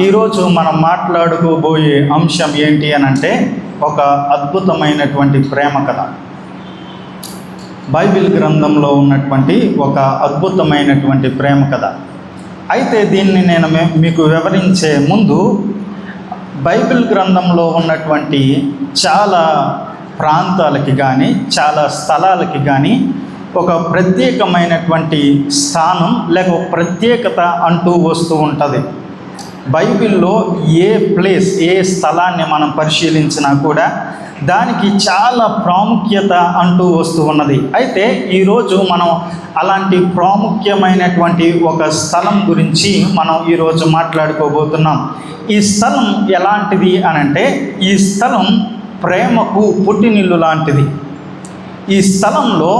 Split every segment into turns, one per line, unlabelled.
ఈరోజు మనం మాట్లాడుకోబోయే అంశం ఏంటి అని అంటే ఒక అద్భుతమైనటువంటి ప్రేమ కథ. బైబిల్ గ్రంథంలో ఉన్నటువంటి ఒక అద్భుతమైనటువంటి ప్రేమ కథ. అయితే దీన్ని నేను మీకు వివరించే ముందు బైబిల్ గ్రంథంలో ఉన్నటువంటి చాలా ప్రాంతాలకి కానీ చాలా స్థలాలకి కానీ ఒక ప్రత్యేకమైనటువంటి స్థానం లేక ప్రత్యేకత అంటూ వస్తూ ఉంటుంది. బైబిల్లో ఏ ప్లేస్, ఏ స్థలాన్ని మనం పరిశీలించినా కూడా దానికి చాలా ప్రాముఖ్యత అంటూ వస్తూ ఉన్నది. అయితే ఈరోజు మనం అలాంటి ప్రాముఖ్యమైనటువంటి ఒక స్థలం గురించి మనం ఈరోజు మాట్లాడుకోబోతున్నాం. ఈ స్థలం ఎలాంటిది అనంటే ఈ స్థలం ప్రేమకు పుట్టినిల్లు లాంటిది. ఈ స్థలంలో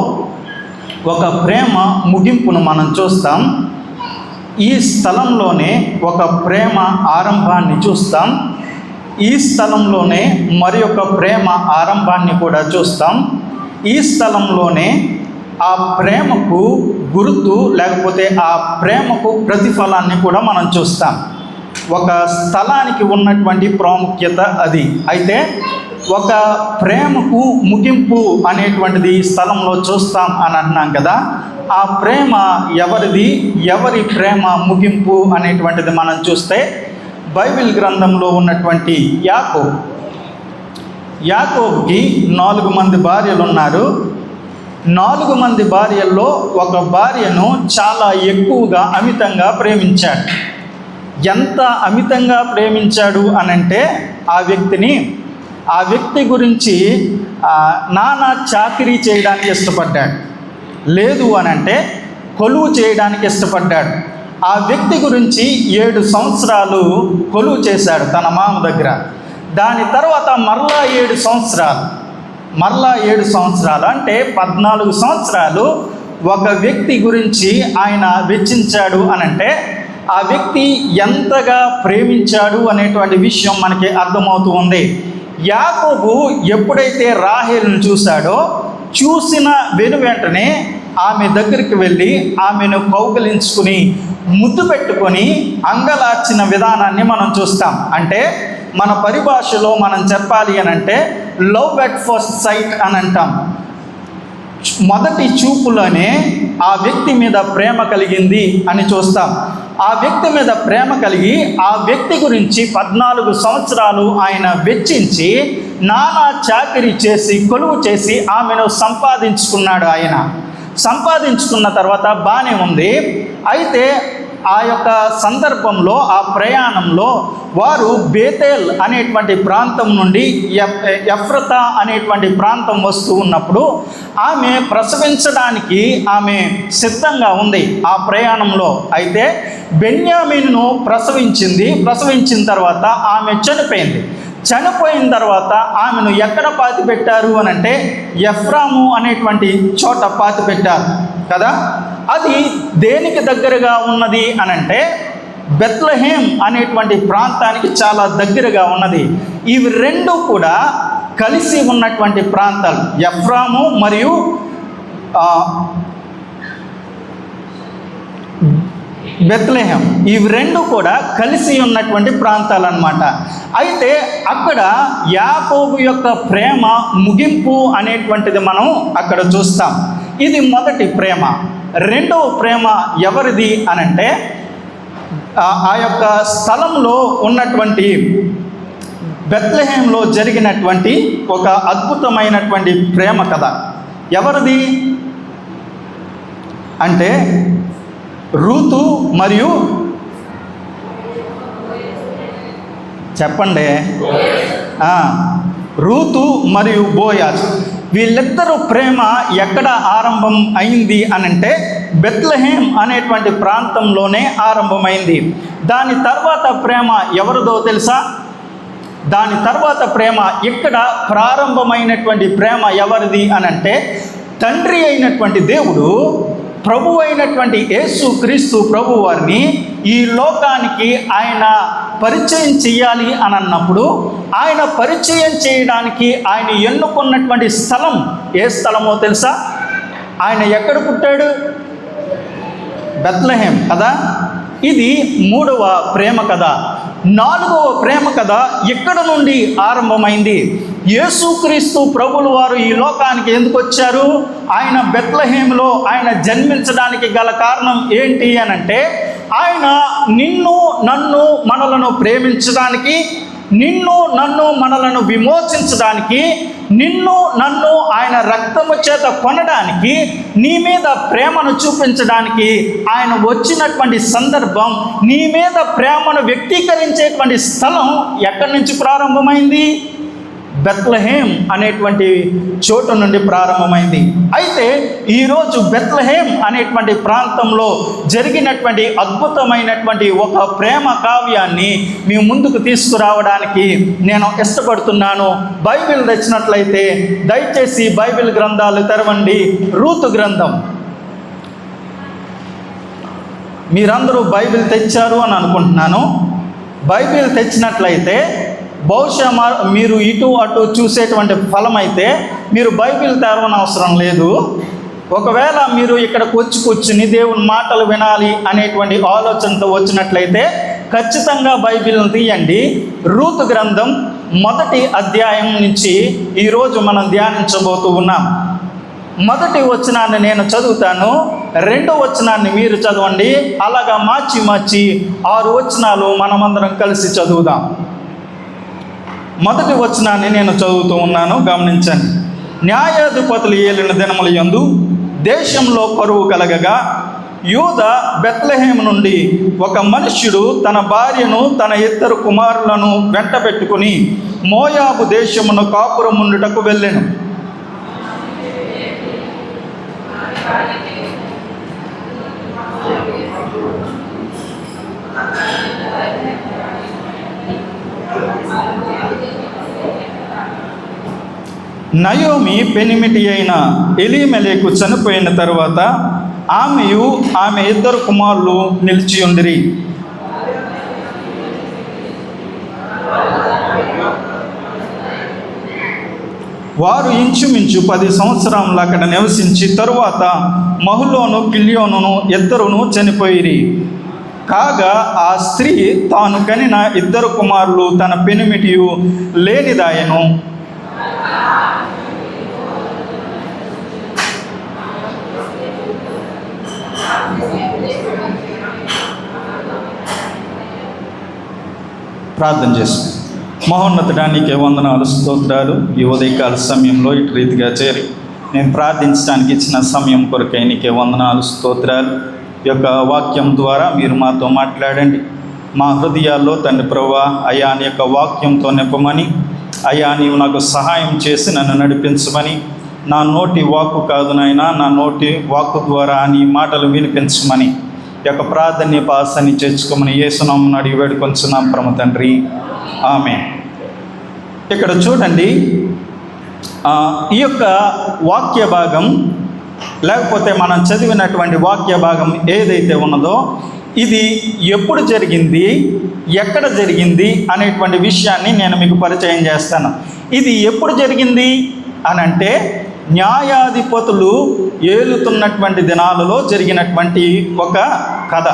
ఒక ప్రేమ ముగింపును మనం చూస్తాం. ఈ స్థలంలోనే ఒక ప్రేమ ఆరంభాన్ని చూస్తాం. ఈ స్థలంలోనే మరి ఒక ప్రేమ ఆరంభాన్ని కూడా చూస్తాం. ఈ స్థలంలోనే ఆ ప్రేమకు గుర్తు లేకపోతే ఆ ప్రేమకు ప్రతిఫలాన్ని కూడా మనం చూస్తాం. ఒక స్థలానికి ఉన్నటువంటి ప్రాముఖ్యత అది. అయితే ఒక ప్రేమకు ముగింపు అనేటువంటిది ఈ స్థలంలో చూస్తాం అని అన్నాం కదా. ఆ ప్రేమ ఎవరిది, ఎవరి ప్రేమ ముగింపు అనేటువంటిది మనం చూస్తే బైబిల్ గ్రంథంలో ఉన్నటువంటి యాకోబుకి 4 మంది భార్యలు ఉన్నారు. 4 మంది భార్యల్లో ఒక భార్యను చాలా ఎక్కువగా అమితంగా ప్రేమించాడు. ఎంత అమితంగా ప్రేమించాడు అనంటే ఆ వ్యక్తి గురించి నానా చాకిరీ చేయడానికి ఇష్టపడ్డాడు. లేదు అనంటే కొలువు చేయడానికి ఇష్టపడ్డాడు. ఆ వ్యక్తి గురించి 7 సంవత్సరాలు కొలువు చేశాడు తన మామ దగ్గర. దాని తర్వాత మరలా 7 సంవత్సరాలు అంటే 14 సంవత్సరాలు ఒక వ్యక్తి గురించి ఆయన వెచ్చించాడు అనంటే ఆ వ్యక్తి ఎంతగా ప్రేమించాడు అనేటువంటి విషయం మనకి అర్థమవుతూ ఉంది. యాకోబు ఎప్పుడైతే రాహేలును చూసిన వెంటనే ఆమె దగ్గరికి వెళ్ళి ఆమెను కౌగిలించుకుని ముద్దు పెట్టుకొని అంగలార్చిన విధానాన్ని మనం చూస్తాం. అంటే మన పరిభాషలో మనం చెప్పాలి అనంటే లవ్ ఎట్ ఫస్ట్ సైట్ అని అంటాం. మొదటి చూపులోనే ఆ వ్యక్తి మీద ప్రేమ కలిగింది అని చూస్తాం. ఆ వ్యక్తి మీద ప్రేమ కలిగి ఆ వ్యక్తి గురించి 14 సంవత్సరాలు ఆయన వెచ్చించి నానా చాకిరీ చేసి కొలువు చేసి ఆమెను సంపాదించుకున్నాడు. ఆయన సంపాదించుకున్న తర్వాత బాగానే ఉంది. అయితే ఆ యొక్క సందర్భంలో ఆ ప్రయాణంలో వారు బేతేల్ అనేటువంటి ప్రాంతం నుండి ఎఫ్రతా అనేటువంటి ప్రాంతం వస్తూ ఉన్నప్పుడు ఆమె ప్రసవించడానికి ఆమె సిద్ధంగా ఉంది ఆ ప్రయాణంలో. అయితే బెన్యామీనును ప్రసవించిన తర్వాత ఆమె చనిపోయిన తర్వాత ఆమెను ఎక్కడ పాతి పెట్టారు అనంటే ఎఫ్రాము అనేటువంటి చోట పాతి పెట్టారు కదా. అది దేనికి దగ్గరగా ఉన్నది అనంటే బెత్లెహేం అనేటువంటి ప్రాంతానికి చాలా దగ్గరగా ఉన్నది. ఇవి రెండు కూడా కలిసి ఉన్నటువంటి ప్రాంతాలు, ఎఫ్రాము మరియు బెత్లెహేం. ఇవి రెండు కూడా కలిసి ఉన్నటువంటి ప్రాంతాలు అన్నమాట. అయితే అక్కడ యాకోబు యొక్క ప్రేమ ముగింపు అనేటువంటిది మనం అక్కడ చూస్తాం. ఇది మొదటి ప్రేమ. రెండవ ప్రేమ ఎవరిది అనంటే ఆ యొక్క స్థలంలో ఉన్నటువంటి బెత్లెహేంలో జరిగినటువంటి ఒక అద్భుతమైనటువంటి ప్రేమ కథ. ఎవరిది అంటే రూతు మరియు చెప్పండి రూతు మరియు బోయాజ్. వీళ్ళిద్దరూ ప్రేమ ఎక్కడ ఆరంభం అయింది అనంటే బెత్లెహేం అనేటువంటి ప్రాంతంలోనే ఆరంభమైంది. దాని తర్వాత ప్రేమ ఎవరిదో తెలుసా? దాని తర్వాత ప్రేమ ఇక్కడ ప్రారంభమైనటువంటి ప్రేమ ఎవరిది అనంటే తండ్రి అయినటువంటి దేవుడు ప్రభు అయినటువంటి యేసు క్రీస్తు ప్రభు వారిని ఈ లోకానికి ఆయన పరిచయం చేయాలి అని అన్నప్పుడు ఆయన పరిచయం చేయడానికి ఆయన ఎన్నుకున్నటువంటి స్థలం ఏ స్థలమో తెలుసా? ఆయన ఎక్కడ పుట్టాడు? బెత్లెహేం కదా. ఇది మూడవ ప్రేమ కథ. నాలుగవ ప్రేమ కథ ఇక్కడ నుండి ఆరంభమైంది. యేసుక్రీస్తు ప్రభులు వారు ఈ లోకానికి ఎందుకు వచ్చారు? ఆయన బెత్లెహేములో ఆయన జన్మించడానికి గల కారణం ఏంటి అనంటే, ఆయన నిన్ను నన్ను మనలను ప్రేమించడానికి, నిన్ను నన్ను మనలను విమోచించడానికి, నిన్ను నన్ను ఆయన రక్తము చేత కొనడానికి, నీ మీద ప్రేమను చూపించడానికి ఆయన వచ్చినటువంటి సందర్భం, నీ మీద ప్రేమను వ్యక్తీకరించేటువంటి స్థలం ఎక్కడి నుంచి ప్రారంభమైంది? బెత్లెహేం అనేటువంటి చోటు నుండి ప్రారంభమైంది. అయితే ఈరోజు బెత్లెహేం అనేటువంటి ప్రాంతంలో జరిగినటువంటి అద్భుతమైనటువంటి ఒక ప్రేమ కావ్యాన్ని మీ ముందుకు తీసుకురావడానికి నేను ఇష్టపడుతున్నాను. బైబిల్ తెచ్చినట్లయితే దయచేసి బైబిల్ గ్రంథాలు తెరవండి. రూతు గ్రంథం. మీరందరూ బైబిల్ తెచ్చారు అని అనుకుంటున్నాను. బైబిల్ తెచ్చినట్లయితే బహుశా మీరు ఇటు అటు చూసేటువంటి ఫలం అయితే మీరు బైబిల్ తెరవని అవసరం లేదు. ఒకవేళ మీరు ఇక్కడికి వచ్చి కూర్చుని దేవుని మాటలు వినాలి అనేటువంటి ఆలోచనతో వచ్చినట్లయితే ఖచ్చితంగా బైబిల్ని తీయండి. రూతు గ్రంథం 1వ అధ్యాయం నుంచి ఈరోజు మనం ధ్యానించబోతూ ఉన్నాం. 1వ వచనాన్ని నేను చదువుతాను, 2వ వచనాన్ని మీరు చదవండి. అలాగా మార్చి 6 వచనాలు మనమందరం కలిసి చదువుదాం. 1వ వచనాన్ని నేను చదువుతూ ఉన్నాను, గమనించండి. న్యాయాధిపతులు ఏలిన దినముల యందు దేశంలో కరువు కలగగా యూద బెత్లెహేము నుండి ఒక మనుష్యుడు తన భార్యను తన 2 కుమారులను వెంట పెట్టుకుని మోయాబు దేశమును కాపురముండుటకు వెళ్ళెను. నయోమి పెనిమిటి అయిన ఎలీమెలెకు చనిపోయిన తరువాత ఆమెయు ఆమె 2 కుమారులు నిలిచి ఉండిరి. వారు ఇంచుమించు 10 సంవత్సరములు అక్కడ నివసించి తరువాత మహులోను కిల్యోనును 2 చనిపోయిరి. కాగా ఆ స్త్రీ తాను కనిన 2 కుమారులు తన పెనిమిటియు లేనిదాయను. ప్రార్థన చేస్తాం. మహోన్నతుడానికి వందనాలు, స్తోత్రాలు. ఈ ఉదయకాల సమయంలో ఇటు రీతిగా చేరి నేను ప్రార్థించడానికి ఇచ్చిన సమయం కొరకై నీకే వందనాలు, స్తోత్రాలు. ఈ యొక్క వాక్యం ద్వారా మీరు మాతో మాట్లాడండి. మా హృదయాల్లో తండ్రి ప్రభువా, అయ్యా నీ యొక్క వాక్యంతో నింపమని, అయ్యా నీవు నాకు సహాయం చేసి నన్ను నడిపించమని, నా నోటి వాక్కు కాదు నాయనా, నా నోటి వాక్కు ద్వారా నీ మాటలు వినిపించమని ఈ యొక్క ప్రార్థన పాసాన్ని చేర్చుకోమని యేసునామమున అడిగి వేడుకొంచున్నాం పరమ తండ్రి, ఆమేన్. ఇక్కడ చూడండి, ఈ యొక్క వాక్య భాగం లేకపోతే మనం చదివినటువంటి వాక్య భాగం ఏదైతే ఉన్నదో ఇది ఎప్పుడు జరిగింది, ఎక్కడ జరిగింది అనేటువంటి విషయాన్ని నేను మీకు పరిచయం చేస్తాను. ఇది ఎప్పుడు జరిగింది అనంటే న్యాయాధిపతులు ఏలుతున్నటువంటి దినాలలో జరిగినటువంటి ఒక కథ.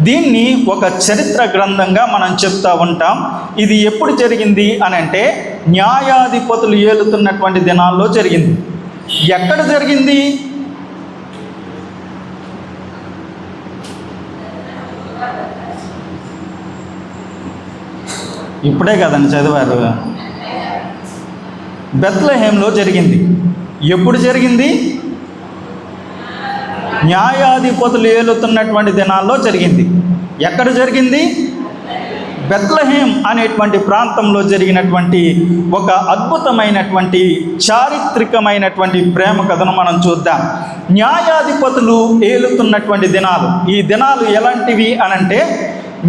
దీన్ని ఒక చరిత్ర గ్రంథంగా మనం చెప్తూ ఉంటాం. ఇది ఎప్పుడు జరిగింది అనంటే న్యాయాధిపతులు ఏలుతున్నటువంటి దినాల్లో జరిగింది. ఎక్కడ జరిగింది? ఇప్పుడే కదండి చదివారు. బెత్లెహేంలో జరిగింది. ఎప్పుడు జరిగింది? న్యాయాధిపతులు ఏలుతున్నటువంటి దినాల్లో జరిగింది. ఎక్కడ జరిగింది? బెత్లెహేం అనేటువంటి ప్రాంతంలో జరిగినటువంటి ఒక అద్భుతమైనటువంటి చారిత్రకమైనటువంటి ప్రేమ కథను మనం చూద్దాం. న్యాయాధిపతులు ఏలుతున్నటువంటి దినాలు. ఈ దినాలు ఎలాంటివి అనంటే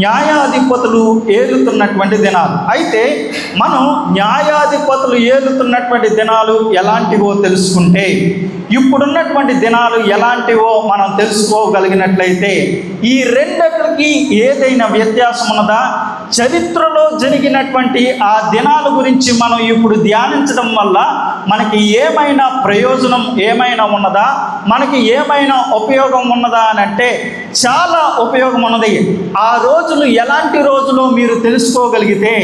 న్యాయాధిపతులు ఏలుతున్నటువంటి దినాలు. అయితే మనం న్యాయాధిపతులు ఏలుతున్నటువంటి దినాలు ఎలాంటివో తెలుసుకుంటే, ఇప్పుడున్నటువంటి దినాలు ఎలాంటివో మనం తెలుసుకోగలిగినట్లయితే ఈ రెండిటికి ఏదైనా వ్యత్యాసం ఉన్నదా? చరిత్రలో జరిగినటువంటి ఆ దినాల గురించి మనం ఇప్పుడు ధ్యానించడం వల్ల మనకి ఏమైనా ప్రయోజనం ఏమైనా ఉన్నదా, మనకి ఏమైనా ఉపయోగం ఉన్నదా అని అంటే చాలా ఉపయోగం ఉన్నది. ఆ రోజులు ఎలాంటి రోజులు మీరు తెలుసుకోగలిగితే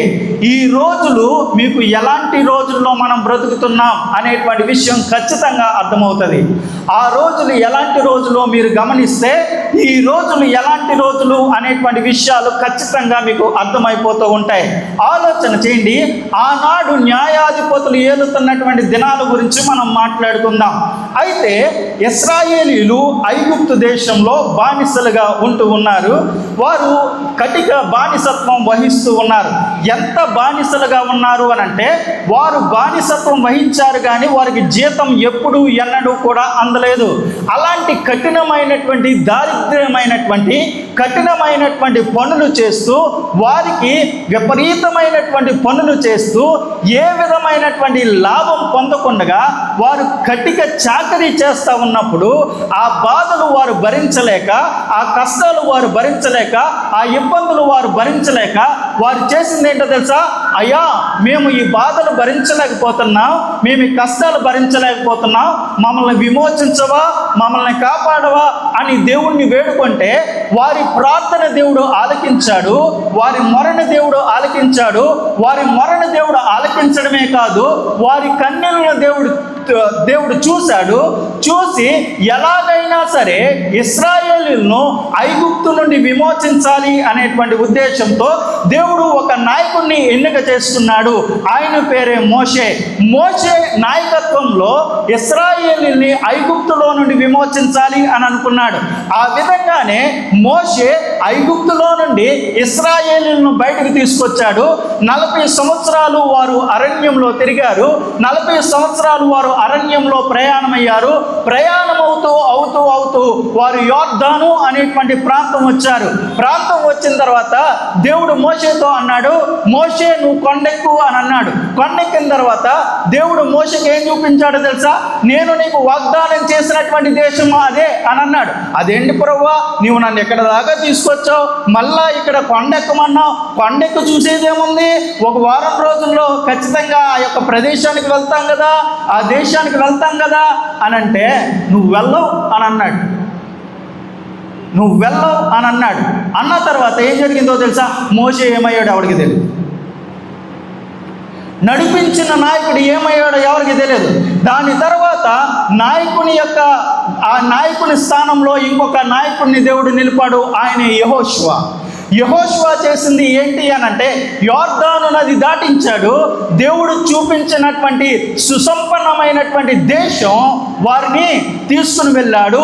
ఈ రోజులు మీకు ఎలాంటి రోజుల్లో మనం బ్రతుకుతున్నాం అనేటువంటి విషయం ఖచ్చితంగా అర్థమవుతుంది. ఆ రోజులు ఎలాంటి రోజులో మీరు గమనిస్తే ఈ రోజులు ఎలాంటి రోజులు అనేటువంటి విషయాలు ఖచ్చితంగా మీకు అర్థమైపోతూ ఉంటాయి. ఆలోచన చేయండి. ఆనాడు న్యాయాధిపతులు ఏలుతున్నటువంటి దినాల గురించి మనం మాట్లాడుకుందాం. అయితే ఇశ్రాయేలీయులు ఐగుప్తు దేశంలో బానిసలుగా ఉంటూ ఉన్నారు. వారు కటిక బానిసత్వం వహిస్తూ ఉన్నారు. ఎంత బానిసలుగా ఉన్నారు అని అంటే వారు బానిసత్వం వహించారు కానీ వారికి జీతం ఎప్పుడు ఎన్నడూ కూడా అందలేదు. అలాంటి కఠినమైనటువంటి దారిద్ర్యమైనటువంటి కఠినమైనటువంటి పనులు చేస్తూ వారికి విపరీతమైనటువంటి పనులు చేస్తూ ఏ విధమైనటువంటి లాభం పొందకుండా వారు కటిక చాకరీ చేస్తూ ఉన్నప్పుడు ఆ బాధలు వారు భరించలేక, ఆ కష్టాలు వారు భరించలేక, ఆ ఇబ్బందులు వారు భరించలేక వారు చేసింది ఏంటో తెలుసా? అయ్యా, మేము ఈ బాధలు భరించలేకపోతున్నాం, మేము ఈ కష్టాలు భరించలేకపోతున్నాం, మమ్మల్ని విమోచించవా, మమ్మల్ని కాపాడవా అని దేవుణ్ణి వేడుకుంటే వారి ప్రార్థన దేవుడు ఆలకించాడు, వారి మొరని దేవుడు ఆలకించాడు. వారి మొరని దేవుడు ఆలకించడమే కాదు, వారి కన్నీళ్లను దేవుడు చూశాడు. చూసి ఎలాగైనా సరే ఇశ్రాయేలీయులను ఐగుప్తు నుండి విమోచించాలి అనేటువంటి ఉద్దేశంతో దేవుడు ఒక నాయకుడిని ఎన్నిక చేసుకున్నాడు. ఆయన పేరే మోషే. మోషే నాయకత్వంలో ఇశ్రాయేలీయుల్ని ఐగుప్తులో నుండి విమోచించాలి అని అనుకున్నాడు. ఆ విధంగానే మోషే ఐగుప్తులో నుండి ఇశ్రాయేలీయులను బయటకు తీసుకొచ్చాడు. 40 సంవత్సరాలు వారు అరణ్యంలో తిరిగారు. 40 సంవత్సరాలు వారు అరణ్యంలో ప్రయాణమయ్యారు. ప్రయాణం అవుతూ వారు యోర్దాను అనేటువంటి ప్రాంతం వచ్చారు. ప్రాంతం వచ్చిన తర్వాత దేవుడు మోషేతో అన్నాడు, మోషే నువ్వు కొండెక్కు అని అన్నాడు. కొండెక్కిన తర్వాత దేవుడు మోషేకి ఏం చూపించాడో తెలుసా? నేను నీకు వాగ్దానం చేసినటువంటి దేశం అదే అని అన్నాడు. అదేంటి ప్రభువా, నీవు నన్ను ఎక్కడ దాకా తీసుకొచ్చావు, మళ్ళా ఇక్కడ కొండెక్కమన్నావు, కొండెక్కు చూసేదేముంది, ఒక వారం రోజుల్లో ఖచ్చితంగా ఆ యొక్క ప్రదేశానికి వెళ్తాం కదా, ఆ దేశానికి వెళ్తాం కదా అని అంటే నువ్వు వెళ్ళవు అని అన్నాడు. నువ్వు వెళ్ళవు అని అన్నాడు. అన్న తర్వాత ఏం జరిగిందో తెలుసా? మోషే ఏమయ్యాడు ఎవరికి తెలియదు. నడిపించిన నాయకుడు ఏమయ్యాడో ఎవరికి తెలియదు. దాని తర్వాత ఆ నాయకుని స్థానంలో ఇంకొక నాయకుడిని దేవుడు నిలిపాడు. ఆయన యెహోషువ. యెహోషువ చేసింది ఏంటి అని అంటే యోర్దాను నది దాటించాడు. దేవుడు చూపించినటువంటి సుసంపన్నమైనటువంటి దేశం వారిని తీసుకుని వెళ్ళాడు.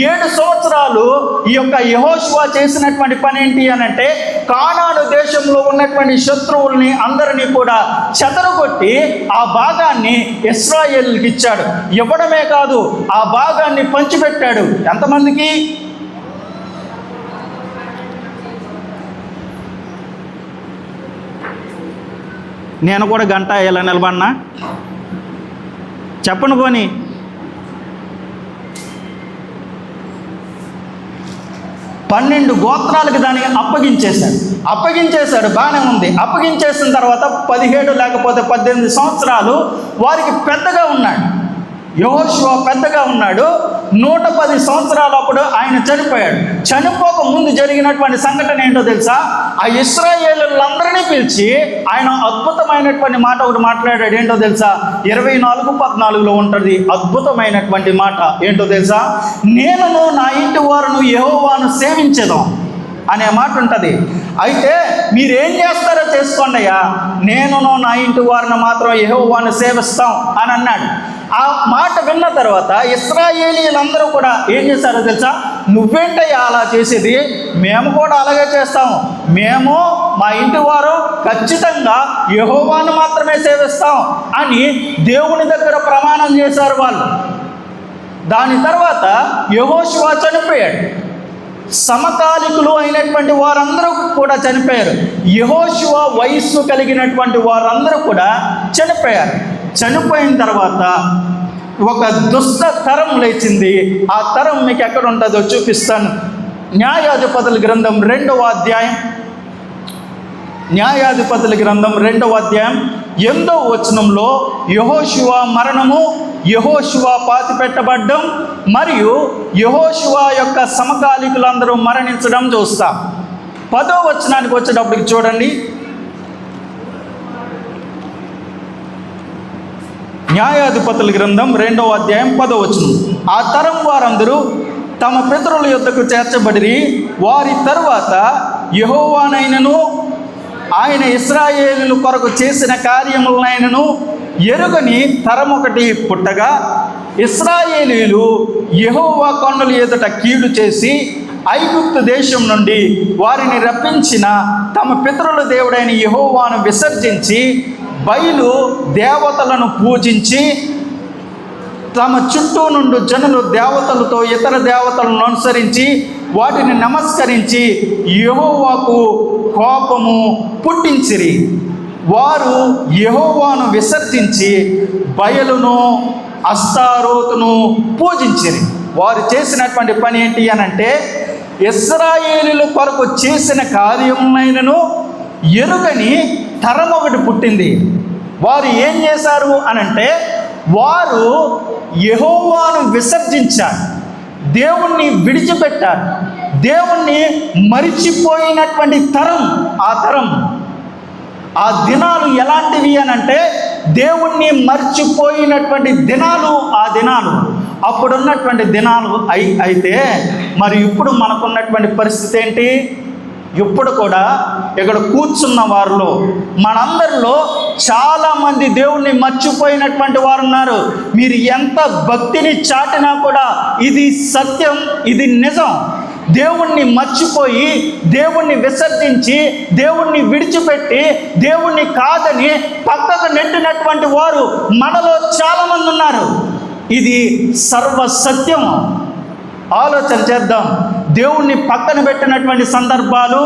7 సంవత్సరాలు ఈ యొక్క యెహోషువ చేసినటువంటి పని ఏంటి అని అంటే కానాను దేశంలో ఉన్నటువంటి శత్రువుల్ని అందరినీ కూడా చెదరగొట్టి ఆ భాగాన్ని ఇశ్రాయేలుకి ఇచ్చాడు. ఇవ్వడమే కాదు, ఆ భాగాన్ని పంచిపెట్టాడు. ఎంతమందికి? నేను కూడా గంట ఎలా నిలబడినా చెప్పను. పోనీ 12 గోత్రాలకు దాన్ని అప్పగించేశాడు. బాగానే ఉంది. అప్పగించేసిన తర్వాత 17 లేకపోతే 18 సంవత్సరాలు వారికి పెద్దగా ఉన్నాడు. యెహోషువ పెద్దగా ఉన్నాడు. 110 సంవత్సరాలప్పుడు ఆయన చనిపోయాడు. చనిపోక ముందు జరిగినటువంటి సంఘటన ఏంటో తెలుసా? ఆ ఇశ్రాయేలీయులందరినీ పిలిచి ఆయన అద్భుతమైనటువంటి మాట ఒకటి మాట్లాడాడు. ఏంటో తెలుసా? 24:14 ఉంటుంది అద్భుతమైనటువంటి మాట. ఏంటో తెలుసా? నేనును నా ఇంటి వారును యెహోవాను సేవించెదం అనే మాట ఉంటుంది. అయితే మీరేం చేస్తారో చేసుకోండి అయ్యా, నేనును నా ఇంటి వారిని మాత్రం యెహోవాను సేవిస్తాం అని అన్నాడు. ఆ మాట విన్న తర్వాత ఇశ్రాయేలీయులందరూ కూడా ఏం చేశారో తెలుసా? నువ్వేంటయ్యా అలా చేసేది, మేము కూడా అలాగే చేస్తాము, మేము మా ఇంటి వారు ఖచ్చితంగా యెహోవాను మాత్రమే సేవిస్తాం అని దేవుని దగ్గర ప్రమాణం చేశారు వాళ్ళు. దాని తర్వాత యెహోషువ చనిపోయాడు. సమకాలికులు అయినటువంటి వారందరూ కూడా చనిపోయారు. యెహోషువ వయస్సు కలిగినటువంటి వారందరూ కూడా చనిపోయారు. చనిపోయిన తర్వాత ఒక దుష్ట తరం లేచింది. ఆ తరం మీకు ఎక్కడ ఉంటుందో చూపిస్తాను. న్యాయాధిపతుల గ్రంథం 2వ అధ్యాయం న్యాయాధిపతుల గ్రంథం 2వ అధ్యాయం 8వ వచనంలో యెహోషువ మరణము, యెహోషువ పాతిపెట్టబడ్డం మరియు యెహోషువ యొక్క సమకాలీకులందరూ మరణించడం చూస్తాం. 10వ వచనానికి వచ్చేటప్పటికి చూడండి. న్యాయాధిపతుల గ్రంథం 2వ అధ్యాయం 10వ వచనం. ఆ తరం వారందరూ తమ పితరుల యొద్దకు చేర్చబడిరి. వారి తరువాత యెహోవానైనను ఆయన ఇశ్రాయేలుల కొరకు చేసిన కార్యములనైనను ఎరుగని తరం ఒకటి పుట్టగా, ఇశ్రాయేలీయులు యెహోవా కన్నుల ఎదుట కీడు చేసి ఐగుప్తు దేశం నుండి వారిని రప్పించిన తమ పితరుల దేవుడైన యెహోవాను విసర్జించి బయలు దేవతలను పూజించి, తమ చుట్టూ నుండి జనులు దేవతలతో ఇతర దేవతలను అనుసరించి వాటిని నమస్కరించి యెహోవాకు కోపము పుట్టించిరి. వారు యెహోవాను విసర్జించి బయలును అస్తారోతును పూజించిరి. వారు చేసినటువంటి పని ఏంటి అనంటే, ఇశ్రాయేలీయుల కొరకు చేసిన కార్యములైనను ఎరుగని తరం ఒకటి పుట్టింది. వారు ఏం చేశారు అనంటే, వారు యెహోవాను విసర్జించారు, దేవుణ్ణి విడిచిపెట్టారు, దేవుణ్ణి మరిచిపోయినటువంటి తరం ఆ తరం. ఆ దినాలు ఎలాంటివి అనంటే, దేవుణ్ణి మర్చిపోయినటువంటి దినాలు ఆ దినాలు. అప్పుడున్నటువంటి దినాలు అయితే మరి ఇప్పుడు మనకున్నటువంటి పరిస్థితి ఏంటి? ఇప్పుడు కూడా ఇక్కడ కూర్చున్న వారిలో మనందరిలో చాలామంది దేవుణ్ణి మర్చిపోయినటువంటి వారు ఉన్నారు. మీరు ఎంత భక్తిని చాటినా కూడా ఇది సత్యం, ఇది నిజం. దేవుణ్ణి మర్చిపోయి, దేవుణ్ణి విసర్జించి, దేవుణ్ణి విడిచిపెట్టి, దేవుణ్ణి కాదని పక్కకు నెట్టినటువంటి వారు మనలో చాలామంది ఉన్నారు. ఇది సర్వసత్యం. ఆలోచన చేద్దాం. దేవుణ్ణి పక్కన పెట్టినటువంటి సందర్భాలు,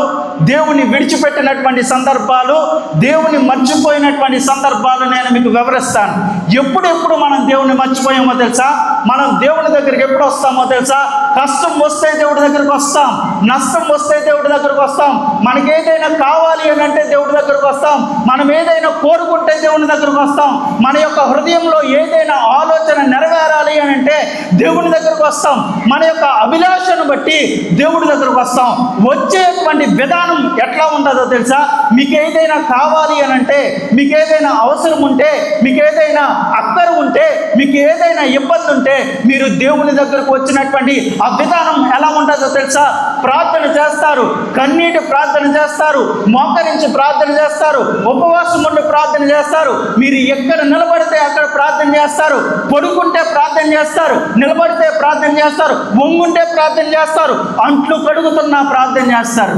దేవుణ్ణి విడిచిపెట్టినటువంటి సందర్భాలు, దేవుణ్ణి మర్చిపోయినటువంటి సందర్భాలు నేను మీకు వివరిస్తాను. ఎప్పుడెప్పుడు మనం దేవుణ్ణి మర్చిపోయామో తెలుసా? మనం దేవుని దగ్గరికి ఎప్పుడు వస్తామో తెలుసా? కష్టం వస్తే దేవుడి దగ్గరికి వస్తాం, నష్టం వస్తే దేవుడి దగ్గరికి వస్తాం, మనకి ఏదైనా కావాలి అని అంటే దేవుడి దగ్గరికి వస్తాం, మనం ఏదైనా కోరుకుంటే దేవుని దగ్గరికి వస్తాం, మన యొక్క హృదయంలో ఏదైనా ఆలోచన నెరవేరాలి అని అంటే దేవుని దగ్గరికి వస్తాం, మన యొక్క అభిలాషను బట్టి దేవుడి దగ్గరకు వస్తాం. వచ్చేటువంటి విధానం ఎట్లా ఉంటుందో తెలుసా? మీకు ఏదైనా కావాలి అని అంటే, మీకు ఏదైనా అవసరం ఉంటే, మీకు ఏదైనా అక్కర ఉంటే, మీకు ఏదైనా ఇబ్బంది ఉంటే మీరు దేవుని దగ్గరకు వచ్చినటువంటి ఆ విధానం ఎలా ఉంటుందో తెలుసా? ప్రార్థన చేస్తారు, కన్నీటి ప్రార్థన చేస్తారు, మోకరించి ప్రార్థన చేస్తారు, ఉపవాసం ఉండి ప్రార్థన చేస్తారు. మీరు ఎక్కడ నిలబడితే అక్కడ ప్రార్థన చేస్తారు, పడుకుంటే ప్రార్థన చేస్తారు, నిలబడితే ప్రార్థన చేస్తారు, వంగుంటే ప్రార్థన చేస్తారు, అంట్లు కడుగుతున్నా ప్రార్థన చేస్తారు.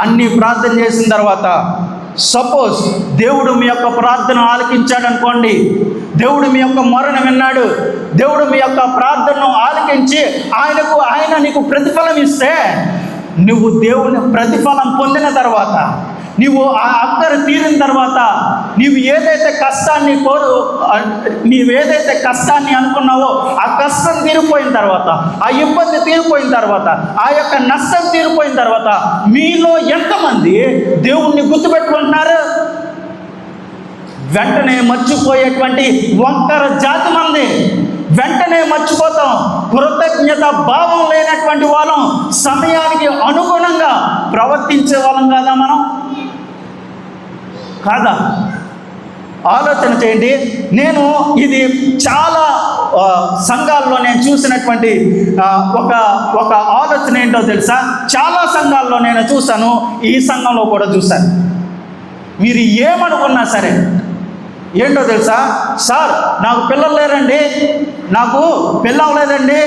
అన్ని ప్రార్థన చేసిన తర్వాత సపోజ్ దేవుడు మీ యొక్క ప్రార్థన ఆలకించాడు అనుకోండి, దేవుడు మీ యొక్క మొరను విన్నాడు, దేవుడు మీ యొక్క ప్రార్థనను ఆలకించి ఆయన నీకు ప్రతిఫలం ఇస్తే, నువ్వు దేవుని ప్రతిఫలం పొందిన తర్వాత, నీవు ఆ అక్కర తీరిన తర్వాత, నీవేదైతే కష్టాన్ని అనుకున్నావో ఆ కష్టం తీరిపోయిన తర్వాత, ఆ ఇబ్బంది తీరిపోయిన తర్వాత, ఆ యొక్క నష్టం తీరిపోయిన తర్వాత మీలో ఎంతమంది దేవుణ్ణి గుర్తుపెట్టుకుంటున్నారు? వెంటనే మర్చిపోయేటువంటి వంకర జాతి మంది. వెంటనే మర్చిపోతాం. కృతజ్ఞత భావం లేనటువంటి వాళ్ళం, సమయానికి అనుగుణంగా ప్రవర్తించే వాళ్ళం కాదా మనం? కాదా? ఆలోచన చేయండి. నేను ఇది చాలా సంఘాల్లో నేను చూసినటువంటి ఒక ఆలోచన ఏంటో తెలుసా? చాలా సంఘాల్లో నేను చూశాను, ఈ సంఘంలో కూడా చూశాను. మీరు ఏమనుకున్నా సరే ఏంటో తెలుసా? సార్ నాకు పిల్లలు లేరండి, నాకు పెళ్ళి అవ్వలేదండి,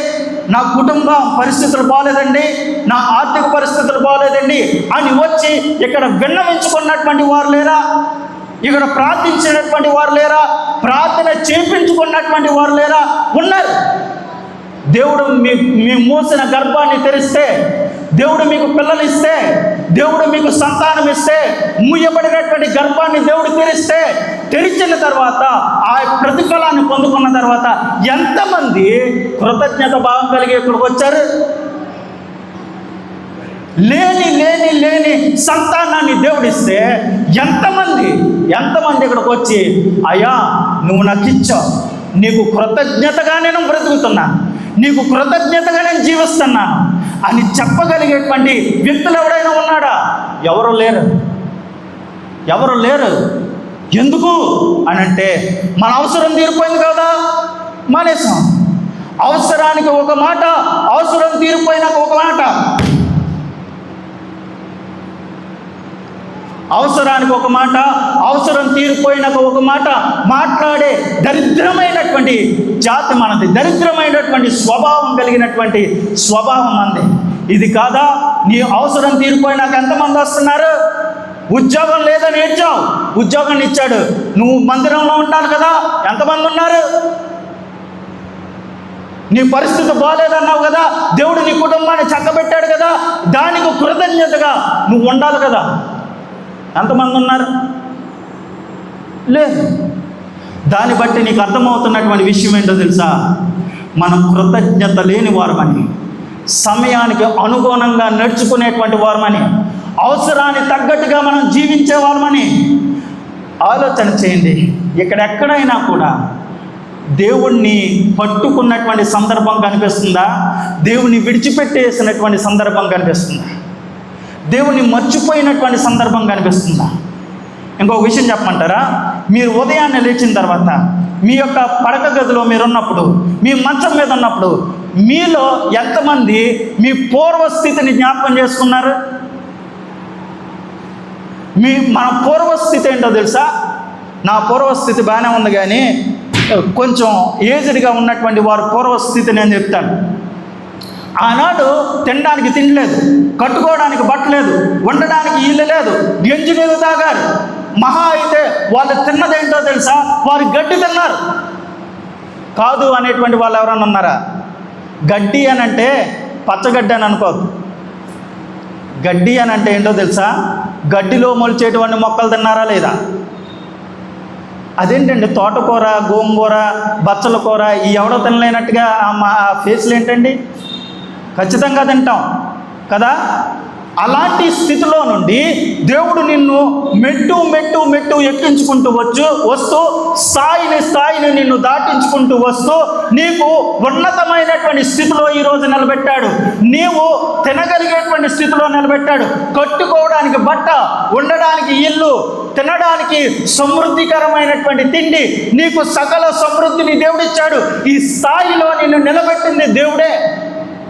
నా కుటుంబ పరిస్థితులు బాగోలేదండి, నా ఆర్థిక పరిస్థితులు బాగోలేదండి అని వచ్చి ఇక్కడ విన్నవించుకున్నటువంటి వారు లేరా? ఇక్కడ ప్రార్థించినటువంటి వారు లేరా? ప్రార్థన చేయించుకున్నటువంటి వారు లేరా? ఉన్నారు. దేవుడు మీ మూసిన గర్భాన్ని తెరిస్తే, దేవుడు మీకు పిల్లలు ఇస్తే, దేవుడు మీకు సంతానం ఇస్తే, మూయబడినటువంటి గర్భాన్ని దేవుడు తెరిచిన తర్వాత ఆ ప్రతిఫలాన్ని పొందుకున్న తర్వాత ఎంతమంది కృతజ్ఞత భావం కలిగి ఇక్కడికి వచ్చారు? లేని లేని లేని సంతానాన్ని దేవుడిస్తే ఎంతమంది ఇక్కడికి వచ్చి అయ్యా నువ్వు నాకు ఇచ్చావు, నీకు కృతజ్ఞతగా నేను బ్రతుకుతున్నాను, నీకు కృతజ్ఞతగా నేను జీవిస్తున్నాను అని చెప్పగలిగేటువంటి వ్యక్తులు ఎవరైనా ఉన్నాడా? ఎవరు లేరు. ఎందుకు అని అంటే మన అవసరం తీరిపోయింది కదా, మానేసాం. అవసరానికి ఒక మాట, అవసరం తీరిపోయినాక ఒక మాట. అవసరానికి ఒక మాట, అవసరం తీరిపోయినాక ఒక మాట మాట్లాడే దరిద్రమైనటువంటి జాతి మనది, దరిద్రమైనటువంటి స్వభావం కలిగినటువంటి స్వభావం మనది. ఇది కాదా? నీ అవసరం తీరిపోయినాక ఎంతమంది వస్తున్నారు? ఉద్యోగం లేదని ఏడ్చావు, ఉద్యోగాన్ని ఇచ్చాడు. నువ్వు మందిరంలో ఉంటాను కదా, ఎంతమంది ఉన్నారు? నీ పరిస్థితి బాగాలేదన్నావు కదా, దేవుడు నీ కుటుంబాన్ని చక్కబెట్టాడు కదా, దానికి కృతజ్ఞతగా నువ్వు ఉండాలి కదా, ఎంతమంది ఉన్నారు? లేదు. దాన్ని బట్టి నీకు అర్థమవుతున్నటువంటి విషయం ఏంటో తెలుసా? మనం కృతజ్ఞత లేని వారమని, సమయానికి అనుగుణంగా నడుచుకునేటువంటి వారమని, అవసరాన్ని తగ్గట్టుగా మనం జీవించే వారమని ఆలోచన చేయండి. ఎక్కడెక్కడైనా కూడా దేవుణ్ణి పట్టుకున్నటువంటి సందర్భం కనిపిస్తుందా? దేవుణ్ణి విడిచిపెట్టేసినటువంటి సందర్భం కనిపిస్తుందా? దేవుణ్ణి మర్చిపోయినటువంటి సందర్భం కనిపిస్తుందా? ఇంకొక విషయం చెప్పమంటారా? మీరు ఉదయాన్నే లేచిన తర్వాత మీ యొక్క పడక గదిలో మీరున్నప్పుడు, మీ మంచం మీద ఉన్నప్పుడు మీలో ఎంతమంది మీ పూర్వస్థితిని జ్ఞాపకం చేసుకున్నారు? మన పూర్వస్థితి ఏంటో తెలుసా? నా పూర్వస్థితి బాగానే ఉంది, కానీ కొంచెం ఏజ్డ్గా ఉన్నటువంటి వారి పూర్వస్థితి నేను చెప్తాను. ఆనాడు తినడానికి తిండి లేదు, కట్టుకోవడానికి బట్ట లేదు, ఉండడానికి ఇల్లు లేదు, గంజి నీళ్ళు తాగారు. మహా అయితే వాళ్ళు తిన్నదేంటో తెలుసా? వారు గడ్డి తిన్నారు. కాదు అనేటువంటి వాళ్ళు ఎవరైనా ఉన్నారా? గడ్డి అని అంటే పచ్చగడ్డి అని అనుకోవద్దు. గడ్డి అని అంటే ఏంటో తెలుసా? గడ్డిలో మొలిచేటువంటి మొక్కలు తిన్నారా లేదా? అదేంటండి, తోటకూర, గోంగూర, బచ్చల కూర ఈ ఎవడో తినలేనట్టుగా మా ఫేస్లు ఏంటండి? ఖచ్చితంగా తింటాం కదా. అలాంటి స్థితిలో నుండి దేవుడు నిన్ను మెట్టు మెట్టు మెట్టు ఎక్కించుకుంటూ వస్తూ స్థాయిని నిన్ను దాటించుకుంటూ వస్తూ నీకు ఉన్నతమైనటువంటి స్థితిలో ఈరోజు నిలబెట్టాడు. నీవు తినగలిగేటువంటి స్థితిలో నిలబెట్టాడు. కట్టుకోవడానికి బట్ట, ఉండడానికి ఇల్లు, తినడానికి సమృద్ధికరమైనటువంటి తిండి, నీకు సకల సమృద్ధిని దేవుడిచ్చాడు. ఈ స్థాయిలో నిన్ను నిలబెట్టింది దేవుడే.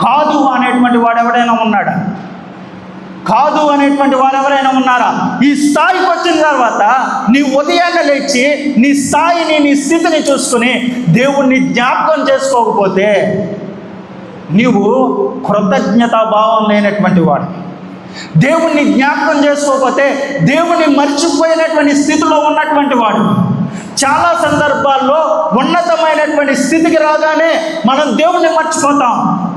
కాదు అనేటువంటి వాడు ఎవడైనా ఉన్నాడా? కాదు అనేటువంటి వారు ఎవరైనా ఉన్నారా? ఈ స్థాయికి వచ్చిన తర్వాత నీ ఉదయాన్నే లేచి నీ స్థాయిని, నీ స్థితిని చూసుకుని దేవుణ్ణి జ్ఞాపకం చేసుకోకపోతే నీవు కృతజ్ఞతా భావం లేనటువంటి వాడు. దేవుణ్ణి జ్ఞాపకం చేసుకోకపోతే దేవుణ్ణి మర్చిపోయినటువంటి స్థితిలో ఉన్నటువంటి వాడు. చాలా సందర్భాల్లో ఉన్నతమైనటువంటి స్థితికి రాగానే మనం దేవుణ్ణి మర్చిపోతాం.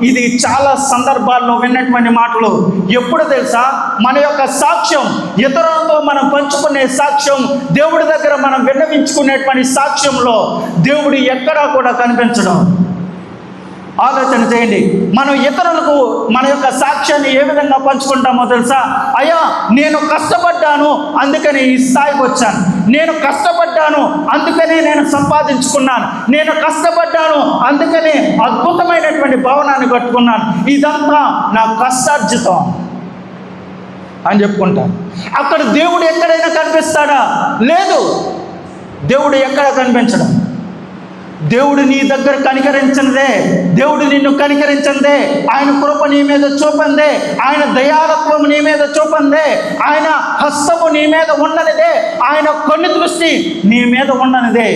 ఇది చాలా సందర్భాల్లో విన్నటువంటి మాటలు. ఎప్పుడు తెలుసా? మన యొక్క సాక్ష్యం, ఇతరులతో మనం పంచుకునే సాక్ష్యం, దేవుడి దగ్గర మనం విన్నవించుకునేటువంటి సాక్ష్యంలో దేవుడు ఎక్కడా కూడా కనిపించడం. ఆలోచన చేయండి. మనం ఇతరులకు మన యొక్క సాక్ష్యాన్ని ఏ విధంగా పంచుకుంటామో తెలుసా? అయ్యా నేను కష్టపడ్డాను, అందుకని ఈ స్థాయికి వచ్చాను. నేను కష్టపడ్డాను, అందుకనే నేను సంపాదించుకున్నాను. నేను కష్టపడ్డాను, అందుకనే అద్భుతమైనటువంటి భవనాన్ని కట్టుకున్నాను. ఇదంతా నా కష్టార్జితం అని చెప్పుకుంటాను. అక్కడ దేవుడు ఎక్కడైనా కనిపిస్తాడా? లేదు. దేవుడు ఎక్కడ కనిపించడం. దేవుడు నీ దగ్గర కనికరించనిదే, దేవుడు నిన్ను కనికరించందే, ఆయన కృప నీ మీద చూపందే, ఆయన దయాలత్వం నీ మీద చూపందే, ఆయన హస్తము నీ మీద ఉండనిదే, ఆయన కన్ను దృష్టి నీ మీద ఉండనిదే.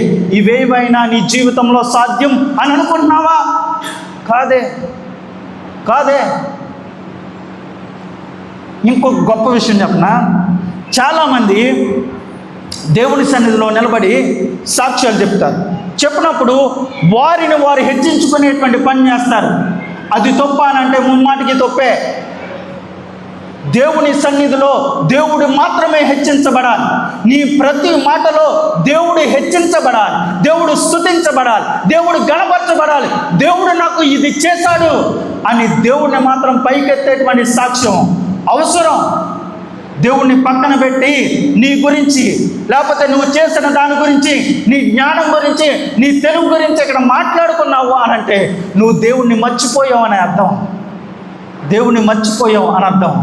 ఇవేవైనా నీ జీవితంలో సాధ్యం అని అనుకుంటున్నావా? కాదే. ఇంకొక గొప్ప విషయం చెప్పనా? చాలామంది దేవుని సన్నిధిలో నిలబడి సాక్ష్యాలు చెప్తారు. చెప్పినప్పుడు వారిని వారు హెచ్చించుకునేటువంటి పని చేస్తారు. అది తప్ప అనంటే ముమ్మాటికి తప్పే. దేవుని సన్నిధిలో దేవుడు మాత్రమే హెచ్చించబడాలి. నీ ప్రతి మాటలో దేవుడు హెచ్చించబడాలి, దేవుడు స్తుతించబడాలి, దేవుడు గణపరచబడాలి. దేవుడు నాకు ఇది చేశాడు అని దేవుడిని మాత్రం పైకెత్తేటువంటి సాక్ష్యం అవసరం. దేవుణ్ణి పక్కన పెట్టి నీ గురించి, లేకపోతే నువ్వు చేసిన దాని గురించి, నీ జ్ఞానం గురించి, నీ తెలుగు గురించి ఇక్కడ మాట్లాడుకున్నావు అని అంటే నువ్వు దేవుణ్ణి మర్చిపోయావు అని అర్థం. దేవుణ్ణి మర్చిపోయావు అని అర్థం.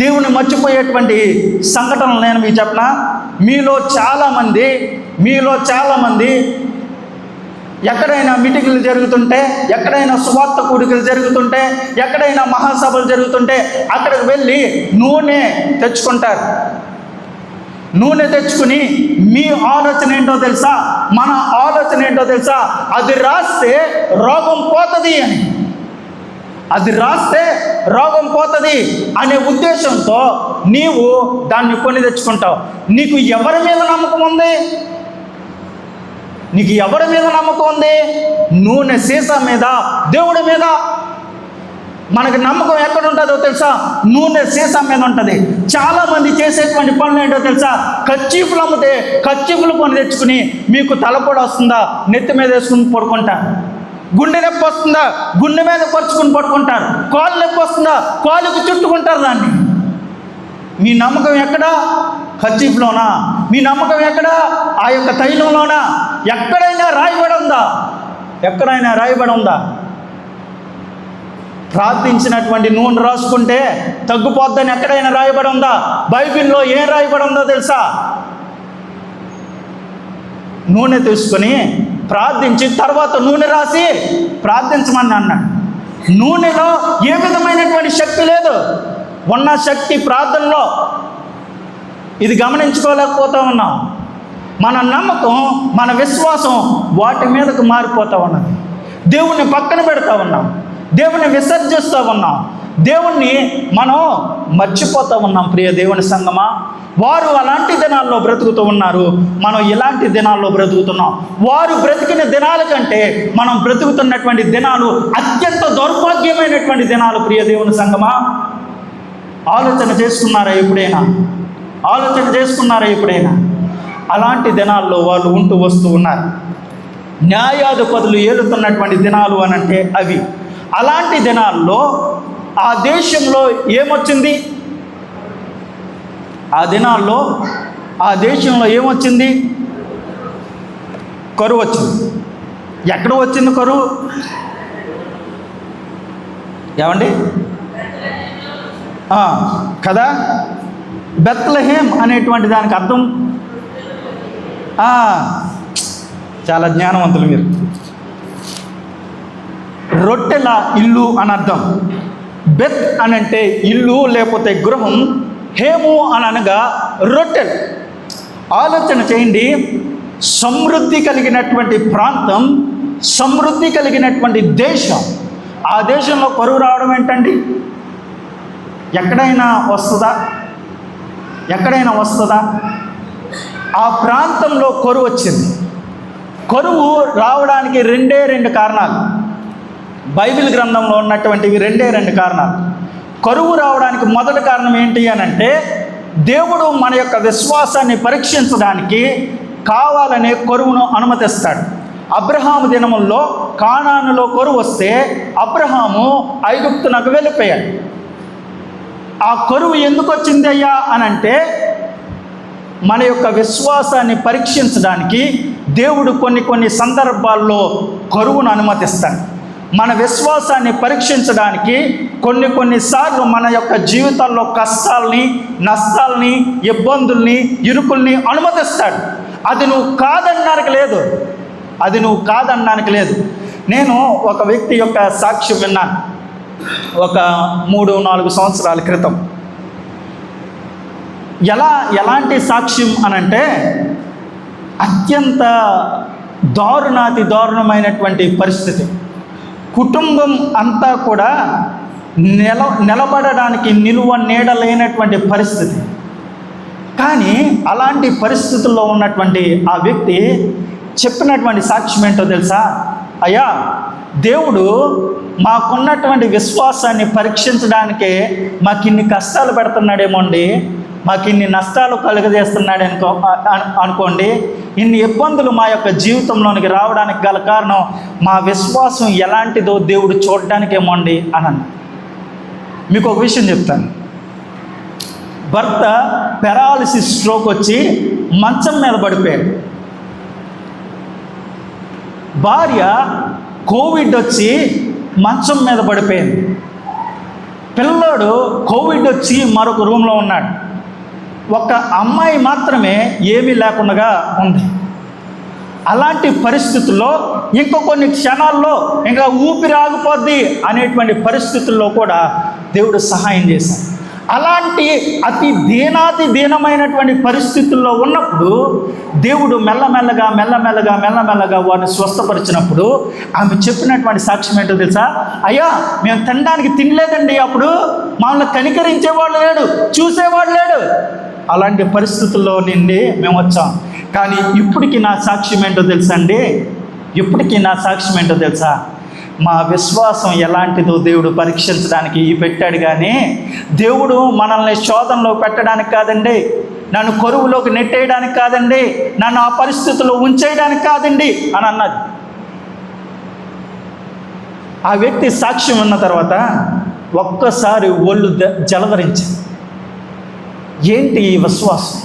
దేవుణ్ణి మర్చిపోయేటువంటి సంఘటనలు నేను మీకు చెప్పనా? మీలో చాలామంది ఎక్కడైనా మీటింగులు జరుగుతుంటే, ఎక్కడైనా సువార్త కూడికలు జరుగుతుంటే, ఎక్కడైనా మహాసభలు జరుగుతుంటే అక్కడికి వెళ్ళి నూనె తెచ్చుకుంటారు. నూనె తెచ్చుకుని మీ ఆలోచన ఏంటో తెలుసా, మన ఆలోచన ఏంటో తెలుసా, అది రాస్తే రోగం పోతుంది అని, అది రాస్తే రోగం పోతుంది అనే ఉద్దేశంతో నీవు దాన్ని కొని తెచ్చుకుంటావు. నీకు ఎవరి మీద నమ్మకం ఉంది? నీకు ఎవరి మీద నమ్మకం ఉంది? నూనె సీసా మీద, దేవుడి మీద. మనకి నమ్మకం ఎక్కడ ఉంటుందో తెలుసా? నూనె సీసా మీద ఉంటుంది. చాలామంది చేసేటువంటి పనులు ఏంటో తెలుసా? కర్చీఫ్లు అమ్మితే కర్చీఫ్లు కొని తెచ్చుకుని మీకు తలపొడ వస్తుందా, నెత్తి మీద వేసుకుని పడుకుంటారు. గుండె నొప్పి వస్తుందా, గుండె మీద పరుచుకుని పడుకుంటారు. కాలు నొప్పి వస్తుందా, కాలుకు చుట్టుకుంటారు దాన్ని. మీ నమ్మకం ఎక్కడా? కర్చీఫ్లోనా? మీ నమ్మకం ఎక్కడా? ఆ యొక్క తైలంలోనా? ఎక్కడైనా రాయబడి ఉందా? ఎక్కడైనా రాయబడి ఉందా? ప్రార్థించినటువంటి నూనె రాసుకుంటే తగ్గిపోద్దని ఎక్కడైనా రాయబడి ఉందా? బైబిల్లో ఏం రాయబడి ఉందో తెలుసా? నూనె తీసుకొని ప్రార్థించి తర్వాత నూనె రాసి ప్రార్థించమని అన్నాడు. నూనెలో ఏ విధమైనటువంటి శక్తి లేదు. ఉన్న శక్తి ప్రార్థనలో. ఇది గమనించుకోలేకపోతా ఉన్నాం. మన నమ్మకం, మన విశ్వాసం వాటి మీదకు మారిపోతూ ఉన్నది. దేవుణ్ణి పక్కన పెడతా ఉన్నాం, దేవుణ్ణి విసర్జిస్తూ ఉన్నాం, దేవుణ్ణి మనం మర్చిపోతూ ఉన్నాం. ప్రియ దేవుని సంగమా, వారు అలాంటి దినాల్లో బ్రతుకుతూ ఉన్నారు, మనం ఇలాంటి దినాల్లో బ్రతుకుతున్నాం. వారు బ్రతికిన దినాల కంటే మనం బ్రతుకుతున్నటువంటి దినాలు అత్యంత దౌర్భాగ్యమైనటువంటి దినాలు. ప్రియ దేవుని సంగమా, ఆలోచన చేసుకున్నారా ఎప్పుడైనా? ఆలోచన చేసుకున్నారా ఎప్పుడైనా? అలాంటి దినాల్లో వాళ్ళు ఉంటూ వస్తూ ఉన్నారు. న్యాయాధిపతులు ఏలుతున్నటువంటి దినాలు అనంటే అవి. అలాంటి దినాల్లో ఆ దేశంలో ఏమొచ్చింది? ఆ దినాల్లో ఆ దేశంలో ఏమొచ్చింది? కరువు వచ్చింది. ఎక్కడ వచ్చింది కరువు? ఏమండి కదా? బెత్లెహేమ్ అనేటువంటి దానికి అర్థం, చాలా జ్ఞానవంతులు మీరు. రొట్టెల ఇల్లు అని అర్థం. బెత్ అనంటే ఇల్లు లేకపోతే గృహం, హేము అని అనగా రొట్టెలు. ఆలోచన చేయండి. సమృద్ధి కలిగినటువంటి ప్రాంతం, సమృద్ధి కలిగినటువంటి దేశం. ఆ దేశంలో కరువు రావడం ఏంటండి? ఎక్కడైనా వస్తుందా? ఎక్కడైనా వస్తుందా? ఆ ప్రాంతంలో కరువు వచ్చింది. కరువు రావడానికి రెండు కారణాలు. బైబిల్ గ్రంథంలో ఉన్నటువంటివి రెండు కారణాలు. కరువు రావడానికి మొదటి కారణం ఏంటి అని అంటే, దేవుడు మన యొక్క విశ్వాసాన్ని పరీక్షించడానికి కావాలనే కరువును అనుమతిస్తాడు. అబ్రహాము దినముల్లో కానానులో కరువు వస్తే అబ్రహాము ఐగుప్తునకు వెళ్ళిపోయాడు. ఆ కరువు ఎందుకు వచ్చింది అయ్యా అనంటే, మన యొక్క విశ్వాసాన్ని పరీక్షించడానికి దేవుడు కొన్ని సందర్భాల్లో కరువును అనుమతిస్తాడు. మన విశ్వాసాన్ని పరీక్షించడానికి కొన్నిసార్లు మన యొక్క జీవితాల్లో కష్టాలని, నష్టాలని, ఇబ్బందుల్ని, ఇరుకుల్ని అనుమతిస్తాడు. అది నువ్వు కాదనడానికి లేదు. నేను ఒక వ్యక్తి యొక్క సాక్ష్యం విన్నాను ఒక 3-4 సంవత్సరాల క్రితం. ఎలాంటి సాక్ష్యం అనంటే, అత్యంత దారుణమైనటువంటి పరిస్థితి. కుటుంబం అంతా కూడా నిలబడడానికి నిలువ నీడలేనటువంటి పరిస్థితి. కానీ అలాంటి పరిస్థితుల్లో ఉన్నటువంటి ఆ వ్యక్తి చెప్పినటువంటి సాక్ష్యం ఏంటో తెలుసా? అయ్యా, దేవుడు మాకున్నటువంటి విశ్వాసాన్ని పరీక్షించడానికే మాకు ఇన్ని కష్టాలు పెడుతున్నాడేమో అండి, మాకు ఇన్ని నష్టాలు కలుగజేస్తున్నాడు అనుకోండి, ఇన్ని ఇబ్బందులు మా యొక్క జీవితంలోనికి రావడానికి గల కారణం మా విశ్వాసం ఎలాంటిదో దేవుడు చూడడానికేమో అండి అని. మీకు ఒక విషయం చెప్తాను. భర్త పెరాలిసిస్ స్ట్రోక్ వచ్చి మంచం మీద పడిపోయాడు. భార్య కోవిడ్ వచ్చి మంచం మీద పడిపోయింది. పిల్లోడు కోవిడ్ వచ్చి మరొక రూమ్లో ఉన్నాడు. ఒక అమ్మాయి మాత్రమే ఏమీ లేకుండా ఉంది. అలాంటి పరిస్థితుల్లో ఇంకో కొన్ని క్షణాల్లో ఇంకా ఊపిరి ఆగిపోద్ది అనేటువంటి పరిస్థితుల్లో కూడా దేవుడు సహాయం చేశాడు. అలాంటి అతి దీనమైనటువంటి పరిస్థితుల్లో ఉన్నప్పుడు దేవుడు మెల్లమెల్లగా వారిని స్వస్థపరిచినప్పుడు ఆమె చెప్పినటువంటి సాక్ష్యం ఏంటో తెలుసా? అయ్యా, మేము తినడానికి తినలేదండి, అప్పుడు మమ్మల్ని కనికరించేవాడు లేడు, చూసేవాడు లేడు. అలాంటి పరిస్థితుల్లో నుండి మేము వచ్చాం. కానీ ఇప్పటికీ నా సాక్ష్యం ఏంటో తెలుసా అండి? మా విశ్వాసం ఎలాంటిదో దేవుడు పరీక్షించడానికి పెట్టాడు. కానీ దేవుడు మనల్ని శోధనలో పెట్టడానికి కాదండి, నన్ను కరువులోకి నెట్టేయడానికి కాదండి, నన్ను ఆ పరిస్థితుల్లో ఉంచేయడానికి కాదండి అని అన్నది. ఆ వ్యక్తి సాక్ష్యం ఉన్న తర్వాత ఒక్కసారి ఒళ్ళు జలధరించింది. ఏంటి ఈ విశ్వాసం?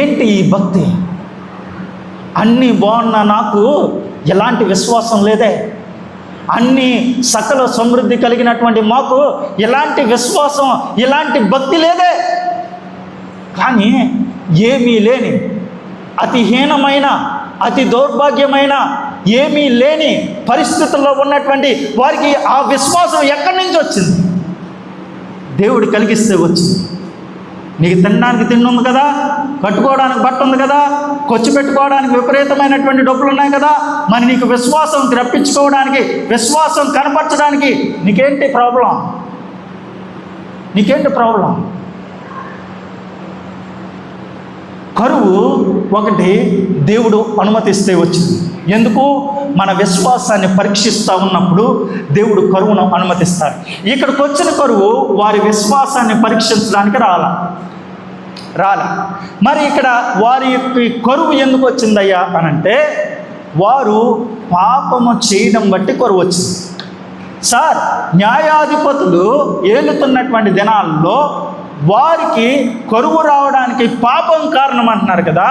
ఏంటి ఈ భక్తి? అన్నీ బాగున్నా నాకు ఎలాంటి విశ్వాసం లేదే, అన్ని సకల సమృద్ధి కలిగినటువంటి మాకు ఎలాంటి విశ్వాసం, ఎలాంటి భక్తి లేదే. కానీ ఏమీ లేని, అతి హీనమైన, అతి దౌర్భాగ్యమైన, ఏమీ లేని పరిస్థితుల్లో ఉన్నటువంటి వారికి ఆ విశ్వాసం ఎక్కడి నుంచి వచ్చింది? దేవుడు కలిగిస్తే వచ్చింది. నీకు తినడానికి తిండి ఉంది కదా, కట్టుకోవడానికి బట్ట ఉంది కదా, ఖర్చు పెట్టుకోవడానికి విపరీతమైనటువంటి డబ్బులు ఉన్నాయి కదా, మరి నీకు విశ్వాసం రప్పించుకోవడానికి, విశ్వాసం కనపరచడానికి నీకేంటి ప్రాబ్లం? కరువు ఒకటి దేవుడు అనుమతిస్తే వచ్చింది. ఎందుకు? మన విశ్వాసాన్ని పరీక్షిస్తూ ఉన్నప్పుడు దేవుడు కరువును అనుమతిస్తాడు. ఇక్కడికి వచ్చిన కరువు వారి విశ్వాసాన్ని పరీక్షించడానికి రాలా. మరి ఇక్కడ వారి కరువు ఎందుకు వచ్చిందయ్యా అనంటే, వారు పాపము చేయడం బట్టి కరువు వచ్చింది. సార్, న్యాయాధిపతులు ఏలుతున్నటువంటి దినాల్లో వారికి కరువు రావడానికి పాపం కారణం అంటున్నారు కదా.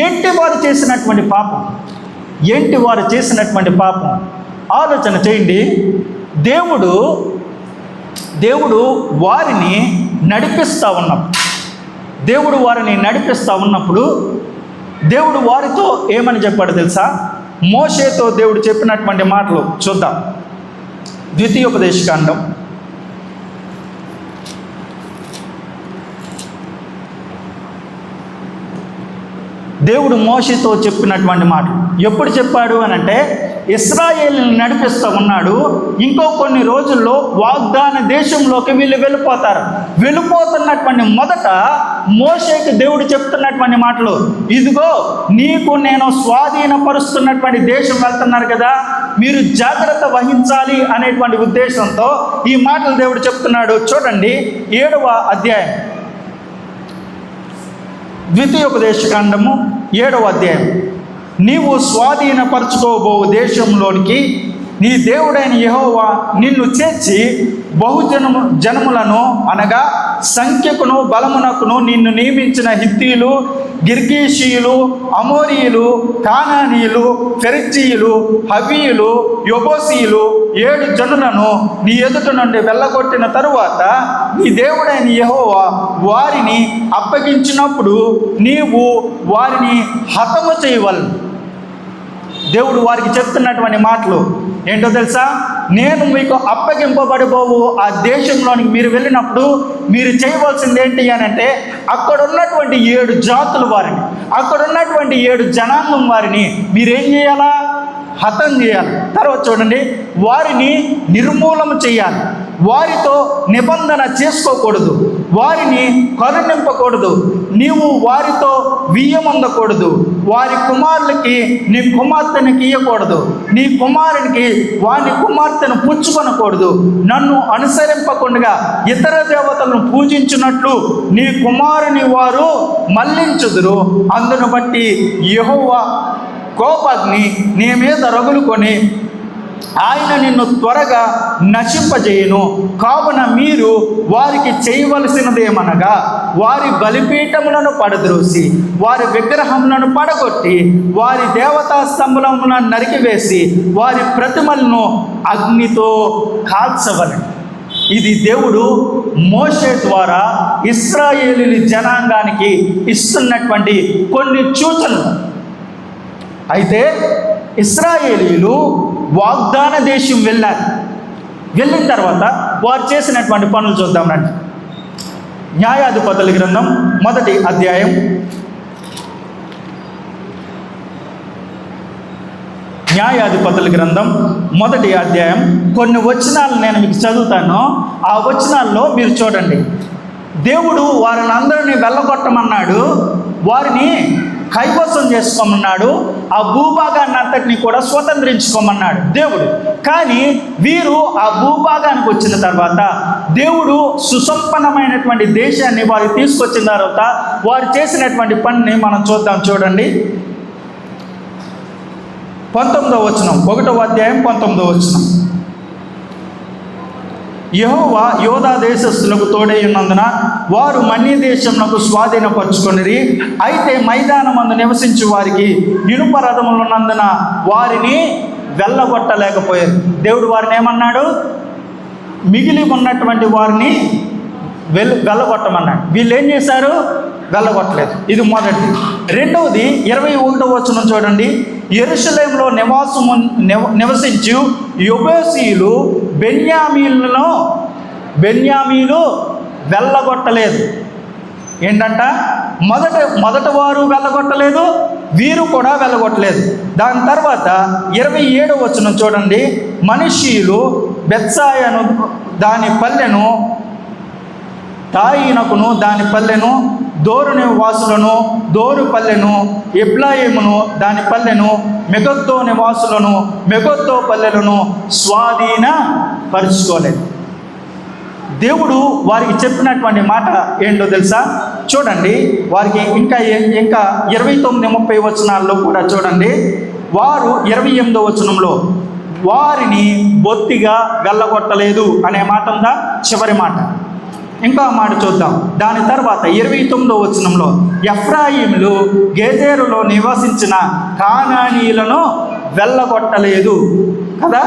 ఏంటి వారు చేసినటువంటి పాపం? ఆలోచన చేయండి. దేవుడు వారిని నడిపిస్తూ ఉన్నప్పుడు దేవుడు వారితో ఏమని చెప్పాడు తెలుసా? మోషేతో దేవుడు చెప్పినటువంటి మాటలు చూద్దాం. ద్వితీయోపదేశకాండం దేవుడు మోషేతో చెప్పినటువంటి మాటలు ఎప్పుడు చెప్పాడు అనంటే, ఇశ్రాయేలుని నడిపిస్తూ ఉన్నాడు. ఇంకో కొన్ని రోజుల్లో వాగ్దాన దేశంలోకి వీళ్ళు వెళ్ళిపోతున్నటువంటి మొదట మోషేకి దేవుడు చెప్తున్నటువంటి మాటలు, ఇదిగో నీకు నేను స్వాధీనపరుస్తున్నటువంటి దేశం వెళ్తున్నారు కదా, మీరు జాగ్రత్త వహించాలి అనేటువంటి ఉద్దేశంతో ఈ మాటలు దేవుడు చెప్తున్నాడు. చూడండి, 7వ అధ్యాయం, ద్వితీయోపదేశకాండము 7వ అధ్యాయం. నీవు స్వాధీనపరచుకోబో దేశంలోనికి నీ దేవుడైన యెహోవా నిన్ను చేర్చి జనములను అనగా సంఖ్యకును బలమునకును నిన్ను నియమించిన హిత్తీయులు, గిర్గీషీయులు, అమోరీయులు, కానానీయులు, ఫెరిజ్జీయులు, హవీయులు, యెబూసీయులు 7 జనులను నీ ఎదుట నుండి వెళ్ళగొట్టిన తరువాత నీ దేవుడైన యెహోవా వారిని అప్పగించినప్పుడు నీవు వారిని హతము చేయవలెను. దేవుడు వారికి చెప్తున్నటువంటి మాటలు ఏంటో తెలుసా? నేను మీకు అప్పగింపబడిపోవు ఆ దేశంలోనికి మీరు వెళ్ళినప్పుడు మీరు చేయవలసింది ఏంటి అని అంటే, అక్కడ ఉన్నటువంటి 7 జాతుల వారిని, అక్కడ ఉన్నటువంటి 7 జనాంగం వారిని మీరేం చేయాలా? హతం చేయాలి. తర్వాత చూడండి, వారిని నిర్మూలన చేయాలి. వారితో నిబంధన చేసుకోకూడదు, వారిని కరుణింపకూడదు, నీవు వారితో వియ్యమందకూడదు, వారి కుమారులకి నీ కుమార్తెనికి ఇయ్యకూడదు, నీ కుమారునికి వారి కుమార్తెను పుచ్చుకొనకూడదు, నన్ను అనుసరింపకుండా ఇతర దేవతలను పూజించినట్లు నీ కుమారుని వారు మళ్లించుదురు. అందును బట్టి యెహోవా కోపాగ్ని నీ మీద రగులుకొని ఆయన నిన్ను త్వరగా నశింపజేయును. కావున మీరు వారికి చేయవలసినదేమనగా వారి బలిపీఠములను పడద్రోసి వారి విగ్రహములను పడగొట్టి వారి దేవతా స్తంభములను నరికివేసి వారి ప్రతిమలను అగ్నితో కాల్చవలెను. ఇది దేవుడు మోషే ద్వారా ఇశ్రాయేలీయుల జనాంగానికి ఇస్తున్నటువంటి కొన్ని సూచనలు. అయితే ఇశ్రాయేలీయులు వాగ్దాన దేశం వెళ్ళారు. వెళ్ళిన తర్వాత వారు చేసినటువంటి పనులు చూద్దాం రండి. న్యాయాధిపతుల గ్రంథం 1వ అధ్యాయం 1వ అధ్యాయం కొన్ని వచనాలు నేను మీకు చదువుతాను. ఆ వచనాల్లో మీరు చూడండి. దేవుడు వారిని అందరినీ వెళ్ళగొట్టమన్నాడు, వారిని కైవసం చేసుకోమన్నాడు, ఆ భూభాగాన్ని అంతటినీ కూడా స్వతంత్రించుకోమన్నాడు దేవుడు. కానీ వీరు ఆ భూభాగానికి వచ్చిన తర్వాత దేవుడు సుసంపన్నమైనటువంటి దేశాన్ని వారికి తీసుకొచ్చిన తర్వాత వారు చేసినటువంటి పనిని మనం చూద్దాం. చూడండి 19వ వచనం, 1వ అధ్యాయం 19వ వచనం. యెహోవా యోధా దేశస్థులకు తోడై ఉన్నందున వారు మన్య దేశమునకు స్వాధీనపరచుకొనిరి. అయితే మైదానమందు నివసించు వారికి ఇనుప రథములున్నందున వారిని వెళ్ళగొట్టలేకపోయారు. దేవుడు వారిని ఏమన్నాడు? మిగిలి ఉన్నటువంటి వారిని వెళ్ళగొట్టమన్నాడు. వీళ్ళు ఏం చేశారు? వెళ్ళగొట్టలేదు. ఇది మొదటిది. రెండవది 21వ వచనం చూడండి. యెరూషలేములో నివసించు యెబూసీయులు బెన్యామీలు వెళ్ళగొట్టలేదు. ఏంటంట? మొదట వారు వెళ్ళగొట్టలేదు, వీరు కూడా వెళ్ళగొట్టలేదు. దాని తర్వాత 27వ వచనం చూడండి. మనష్షీయులు బెత్సాయను దాని పల్లెను, తాయినకును దాని పల్లెను, దోరుని వాసులను దోరు పల్లెను, ఎబ్లాయిమును దాని పల్లెను, మెగద్దో నివాసులను మెగద్దో పల్లెలను స్వాధీనపరుచుకోలేదు. దేవుడు వారికి చెప్పినటువంటి మాట ఏంటో తెలుసా? చూడండి. వారికి ఇంకా 29-30 వచనాల్లో కూడా చూడండి. వారు 28వ వచనంలో వారిని బొత్తిగా వెళ్ళగొట్టలేదు అనే మాట ఉందా? చివరి మాట. ఇంకా మాట చూద్దాం. దాని తర్వాత 29వ వచనంలో ఎఫ్రాయిములు గేజేరులో నివసించిన కానానీయులను వెళ్ళగొట్టలేదు కదా.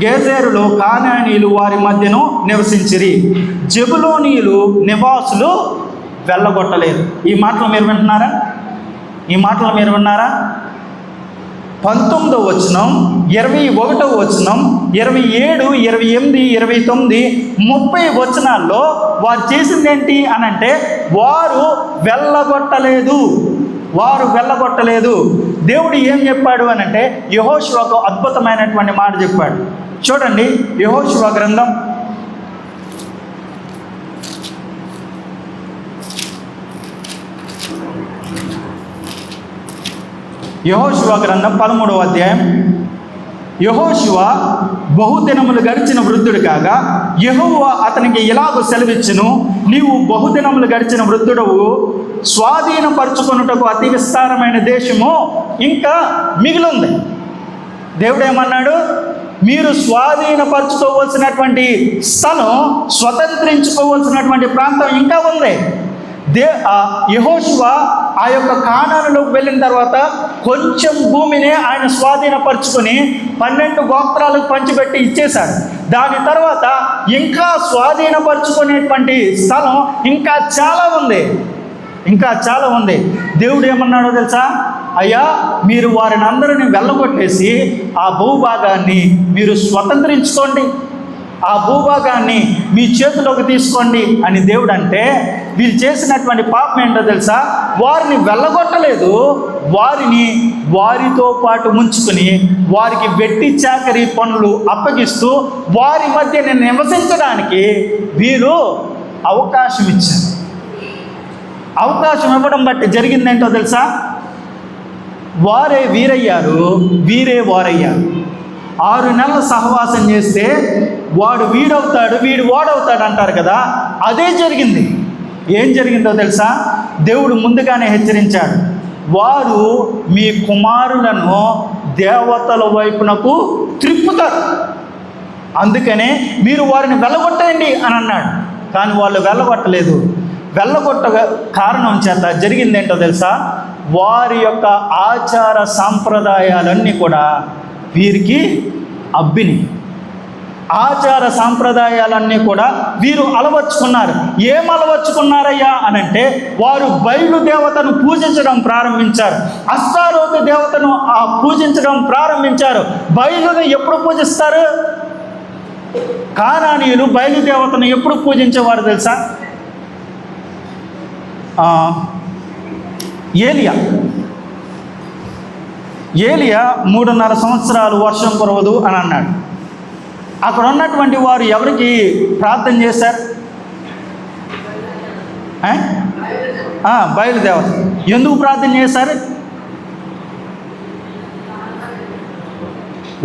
గేజేరులో కానానీయులు వారి మధ్యను నివసించిరి, జెబులోనీయులు నివాసులు వెళ్ళగొట్టలేదు. ఈ మాటలు మీరు వింటున్నారా? 19వ వచనం, 21వ వచనం, 27, 28, 29, 30 వచనాల్లో వారు చేసింది ఏంటి అనంటే వారు వెళ్ళగొట్టలేదు. దేవుడు ఏం చెప్పాడు అనంటే యెహోషువకు అద్భుతమైనటువంటి మాట చెప్పాడు. చూడండి. యెహోషువ గ్రంథం 13వ అధ్యాయం. యెహోషువ బహుదినములు గడిచిన వృద్ధుడు కాగా యెహోవా అతనికి ఇలాగూ సెలవిచ్చును, నీవు బహుదినములు గడిచిన వృద్ధుడవు, స్వాధీనపరచుకొనుటకు అతి విస్తారమైన దేశము ఇంకా మిగిలింది. దేవుడు ఏమన్నాడు? మీరు స్వాధీనపరచుకోవాల్సినటువంటి స్థలం, స్వతంత్రించుకోవాల్సినటువంటి ప్రాంతం ఇంకా ఉంది. యెహోషువ ఆ యొక్క కానానులోకి వెళ్ళిన తర్వాత కొంచెం భూమిని ఆయన స్వాధీనపరచుకొని 12 గోత్రాలకు పంచిపెట్టి ఇచ్చేశాడు. దాని తర్వాత ఇంకా స్వాధీనపరచుకునేటువంటి స్థలం ఇంకా చాలా ఉంది. దేవుడు ఏమన్నాడో తెలుసా? అయ్యా, మీరు వారిని అందరినీ వెళ్ళగొట్టేసి ఆ భూభాగాన్ని మీరు స్వతంత్రించుకోండి, ఆ భూభాగాన్ని మీ చేతిలోకి తీసుకోండి అని దేవుడు అంటే, వీళ్ళు చేసినటువంటి పాపం ఏంటో తెలుసా? వారిని వెళ్ళగొట్టలేదు, వారిని వారితో పాటు ఉంచుకుని వారికి వెట్టి చాకరీ పనులు అప్పగిస్తూ వారి మధ్య నివసించడానికి వీరు అవకాశం ఇచ్చారు. అవకాశం ఇవ్వడం బట్టి జరిగిందేంటో తెలుసా? వారే వీరయ్యారు, వీరే వారయ్యారు. 6 నెలలు సహవాసం చేస్తే వాడు వీడవుతాడు, వీడు వాడవుతాడు అంటారు కదా, అదే జరిగింది. ఏం జరిగిందో తెలుసా? దేవుడు ముందుగానే హెచ్చరించాడు, వారు మీ కుమారులను దేవతల వైపునకు త్రిప్పుతారు. అందుకనే మీరు వారిని వెళ్ళగొట్టండి అని అన్నాడు. కానీ వాళ్ళు వెళ్ళగొట్టలేదు. వెళ్ళగొట్ట కారణం చేత జరిగిందేంటో తెలుసా? వారి యొక్క ఆచార సాంప్రదాయాలన్నీ కూడా వీరికి అబ్బిని. ఆచార సాంప్రదాయాలన్నీ కూడా వీరు అలవర్చుకున్నారు. ఏం అలవర్చుకున్నారయ్యా అనంటే, వారు బయలుదేవతను పూజించడం ప్రారంభించారు. అష్టారోతు దేవతను పూజించడం ప్రారంభించారు. బయలుని ఎప్పుడు పూజిస్తారు? కానానీయులు బయలుదేవతను ఎప్పుడు పూజించేవారు తెలుసా? ఏలియా 3.5 సంవత్సరాలు వర్షం కురవదు అని అన్నాడు. అక్కడ ఉన్నటువంటి వారు ఎవరికి ప్రార్థన చేశారు? బయలుదేవత. ఎందుకు ప్రార్థన చేశారు?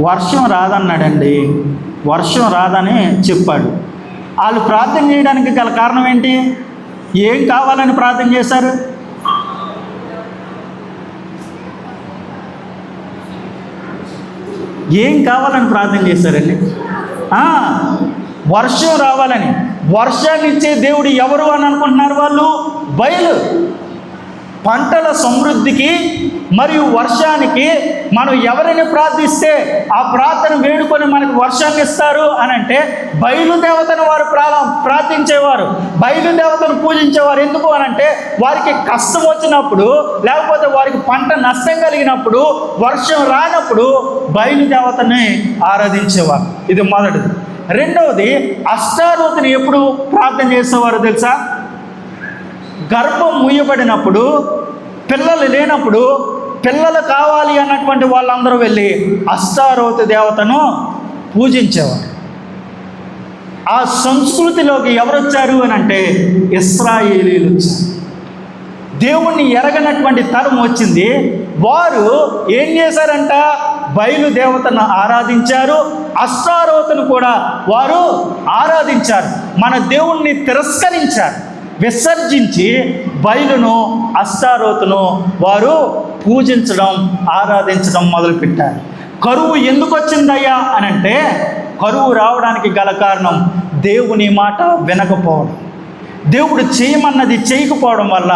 వర్షం రాదన్నాడండి. వర్షం రాదని చెప్పాడు. వాళ్ళు ప్రార్థన చేయడానికి గల కారణం ఏంటి? ఏం కావాలని ప్రార్థన చేశారు? ఏం కావాలని ప్రార్థన చేశారండి? వర్షం రావాలని. వర్షాన్ని ఇచ్చే దేవుడు ఎవరు అని అనుకుంటున్నారు వాళ్ళు? బయలు. పంటల సమృద్ధికి మరియు వర్షానికి మనం ఎవరిని ప్రార్థిస్తే ఆ ప్రార్థన వేడుకొని మనకు వర్షాన్ని ఇస్తారు అని అంటే బయలుదేవతను వారు ప్రార్థించేవారు, బయలుదేవతను పూజించేవారు. ఎందుకు అని అంటే వారికి కష్టం వచ్చినప్పుడు, లేకపోతే వారికి పంట నష్టం కలిగినప్పుడు, వర్షం రానప్పుడు బయలుదేవతని ఆరాధించేవారు. ఇది మొదటిది. రెండవది, అష్టారోతుని ఎప్పుడు ప్రార్థన చేసేవారు తెలుసా? గర్భం మూయబడినప్పుడు, పిల్లలు లేనప్పుడు, పిల్లలు కావాలి అన్నటువంటి వాళ్ళందరూ వెళ్ళి అష్టారోతు దేవతను పూజించేవారు. ఆ సంస్కృతిలోకి ఎవరు వచ్చారు అని అంటే ఇశ్రాయేలీలు వచ్చారు. దేవుణ్ణి ఎరగనటువంటి తరం వచ్చింది. వారు ఏం చేశారంట? బయలుదేవతను ఆరాధించారు. అష్టారోతును కూడా వారు ఆరాధించారు. మన దేవుణ్ణి తిరస్కరించారు, విసర్జించి బయలును అష్టారోతును వారు పూజించడం, ఆరాధించడం మొదలుపెట్టారు. కరువు ఎందుకు వచ్చిందయ్యా అని అంటే, కరువు రావడానికి గల కారణం దేవుని మాట వినకపోవడం, దేవుడు చేయమన్నది చేయకపోవడం వల్ల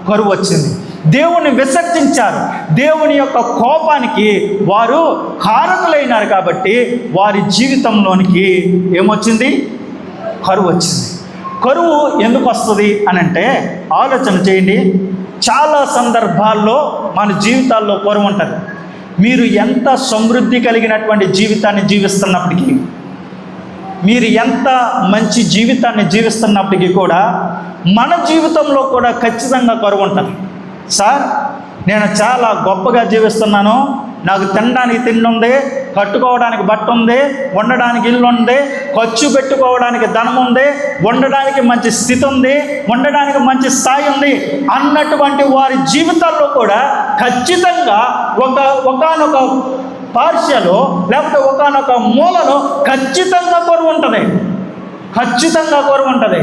కరువు వచ్చింది. దేవుని విసర్జించారు. దేవుని యొక్క కోపానికి వారు కారకులైనారు. కాబట్టి వారి జీవితంలోనికి ఏమొచ్చింది? కరువు వచ్చింది. కరువు ఎందుకు వస్తుంది అని అంటే ఆలోచన చేయండి. చాలా సందర్భాల్లో మన జీవితాల్లో కరువు ఉంటుంది. మీరు ఎంత సమృద్ధి కలిగినటువంటి జీవితాన్ని జీవిస్తున్నప్పటికీ, మీరు ఎంత మంచి జీవితాన్ని జీవిస్తున్నప్పటికీ కూడా మన జీవితంలో కూడా ఖచ్చితంగా కరువు ఉంటుంది. సార్, నేను చాలా గొప్పగా జీవిస్తున్నాను, నాకు తినడానికి తిండి ఉంది, కట్టుకోవడానికి బట్ట ఉంది, ఉండడానికి ఇల్లు ఉంది, ఖర్చు పెట్టుకోవడానికి ధనం ఉంది, ఉండడానికి మంచి స్థితి ఉంది, ఉండడానికి మంచి స్థాయి ఉంది అన్నటువంటి వారి జీవితాల్లో కూడా ఖచ్చితంగా ఒకానొక పార్శ్యలో, లేకపోతే ఒకానొక మూలలో ఖచ్చితంగా కరువు ఉంటుంది. ఖచ్చితంగా కరువు ఉంటుంది.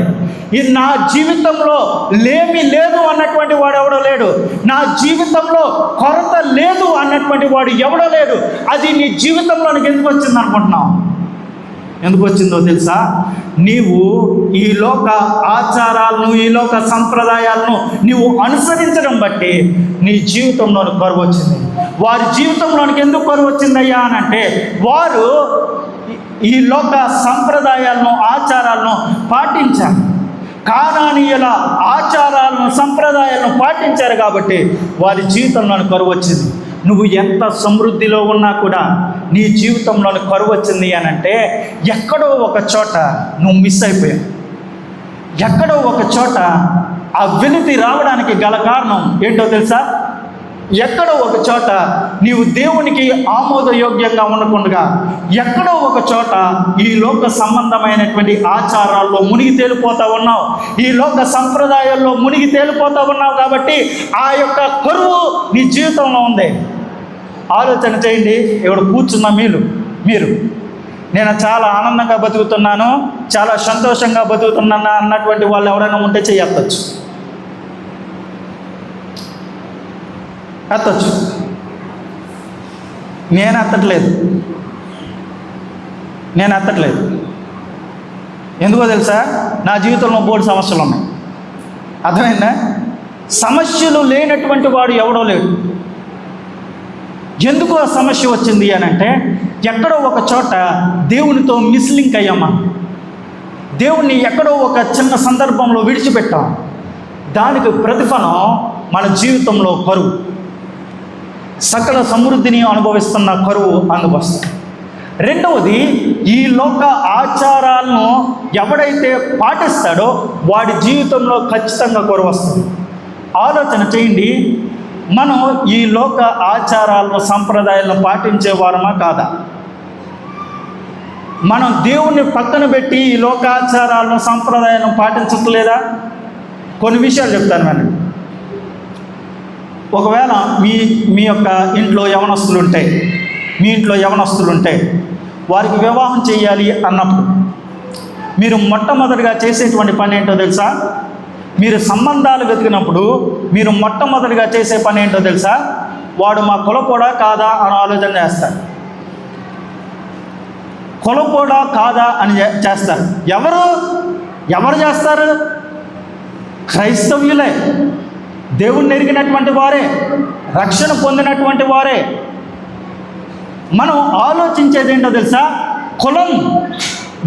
ఇది నా జీవితంలో లేమి లేదు అన్నటువంటి వాడు ఎవడో లేడు. నా జీవితంలో కొరత లేదు అన్నటువంటి వాడు ఎవడో లేడు. అది నీ జీవితంలోనికి ఎందుకు వచ్చింది అనుకుంటున్నావు? ఎందుకు వచ్చిందో తెలుసా? నీవు ఈ లోక ఆచారాలను, ఈ లోక సంప్రదాయాలను నీవు అనుసరించడం బట్టి నీ జీవితంలోనికి కరువు వచ్చింది. వారి జీవితంలోనికి ఎందుకు కరువు వచ్చిందయ్యా అని అంటే, వారు ఈ లోక సంప్రదాయాలను, ఆచారాలను పాటించారు. కానానీయుల ఆచారాలను, సంప్రదాయాలను పాటించారు కాబట్టి వారి జీవితంలోని కరువు వచ్చింది. నువ్వు ఎంత సమృద్ధిలో ఉన్నా కూడా నీ జీవితంలోని కరువు వచ్చింది అని అంటే ఎక్కడో ఒక చోట నువ్వు మిస్ అయిపోయావు. ఎక్కడో ఒక చోట ఆ వెలితి రావడానికి గల కారణం ఏంటో తెలుసా? ఎక్కడో ఒక చోట నీవు దేవునికి ఆమోదయోగ్యంగా ఉండకుండా, ఎక్కడో ఒక చోట ఈ లోక సంబంధమైనటువంటి ఆచారాల్లో మునిగి తేలిపోతూ ఉన్నావు, ఈ లోక సంప్రదాయాల్లో మునిగి తేలిపోతూ ఉన్నావు. కాబట్టి ఆ యొక్క కరువు నీ జీవితంలో ఉంది. ఆలోచన చేయండి. ఇక్కడ కూర్చున్న మీరు నేను చాలా ఆనందంగా బతుకుతున్నాను, చాలా సంతోషంగా బతుకుతున్నాను అన్నటువంటి వాళ్ళు ఎవరైనా ఉంటే చేయొచ్చు. నేను ఎత్తట్లేదు. ఎందుకో తెలుసా? నా జీవితంలో 3 సమస్యలు ఉన్నాయి. అర్థమైందా? సమస్యలు లేనటువంటి వాడు ఎవడో లేడు. ఎందుకు ఆ సమస్య వచ్చింది అని అంటే, ఎక్కడో ఒక చోట దేవునితో మిస్లింక్ అయ్యామా, దేవుణ్ణి ఎక్కడో ఒక చిన్న సందర్భంలో విడిచిపెట్టాం. దానికి ప్రతిఫలం మన జీవితంలో కరువు, సకల సమృద్ధిని అనుభవిస్తున్న కరువు అందుకొస్తుంది. రెండవది, ఈ లోక ఆచారాలను ఎవడైతే పాటిస్తాడో వాడి జీవితంలో ఖచ్చితంగా కరువు వస్తుంది. ఆలోచన చేయండి, మనం ఈ లోక ఆచారాలను సంప్రదాయాలను పాటించే వారమా కాదా? మనం దేవుణ్ణి పక్కన పెట్టి ఈ లోకాచారాలను సంప్రదాయాలను పాటించట్లేదా? కొన్ని విషయాలు చెప్తాను నేను. ఒకవేళ మీ యొక్క ఇంట్లో యవనస్తులు ఉంటే వారికి వివాహం చేయాలి అన్నప్పుడు మీరు మొట్టమొదటిగా చేసేటువంటి పని ఏంటో తెలుసా? మీరు సంబంధాలు వెతికినప్పుడు మీరు మొట్టమొదటిగా చేసే పని ఏంటో తెలుసా? వాడు మా కులపోడా కాదా అని ఆలోచన చేస్తారు. కులపోడా కాదా అని చేస్తారు. ఎవరు చేస్తారు? క్రైస్తవ్యులే, దేవుణ్ణి ఎరిగినటువంటి వారే, రక్షణ పొందినటువంటి వారే. మనం ఆలోచించేది ఏంటో తెలుసా? కులం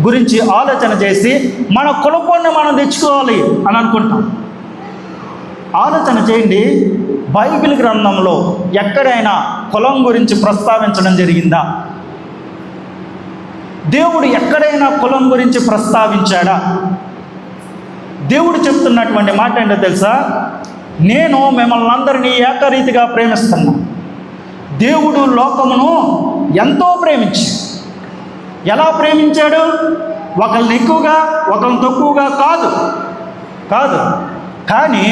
గురించి ఆలోచన చేసి మన కులపోడిని మనం తెచ్చుకోవాలి అని అనుకుంటాం. ఆలోచన చేయండి, బైబిల్ గ్రంథంలో ఎక్కడైనా కులం గురించి ప్రస్తావించడం జరిగిందా? దేవుడు ఎక్కడైనా కులం గురించి ప్రస్తావించాడా? దేవుడు చెప్తున్నటువంటి మాట ఏంటో తెలుసా? నేను మిమ్మల్ని అందరినీ ఏకరీతిగా ప్రేమిస్తున్నా. దేవుడు లోకమును ఎంతో ఎలా ప్రేమించాడు? ఒకరిని ఎక్కువగా ఒకరిని తక్కువగా కాదు. కానీ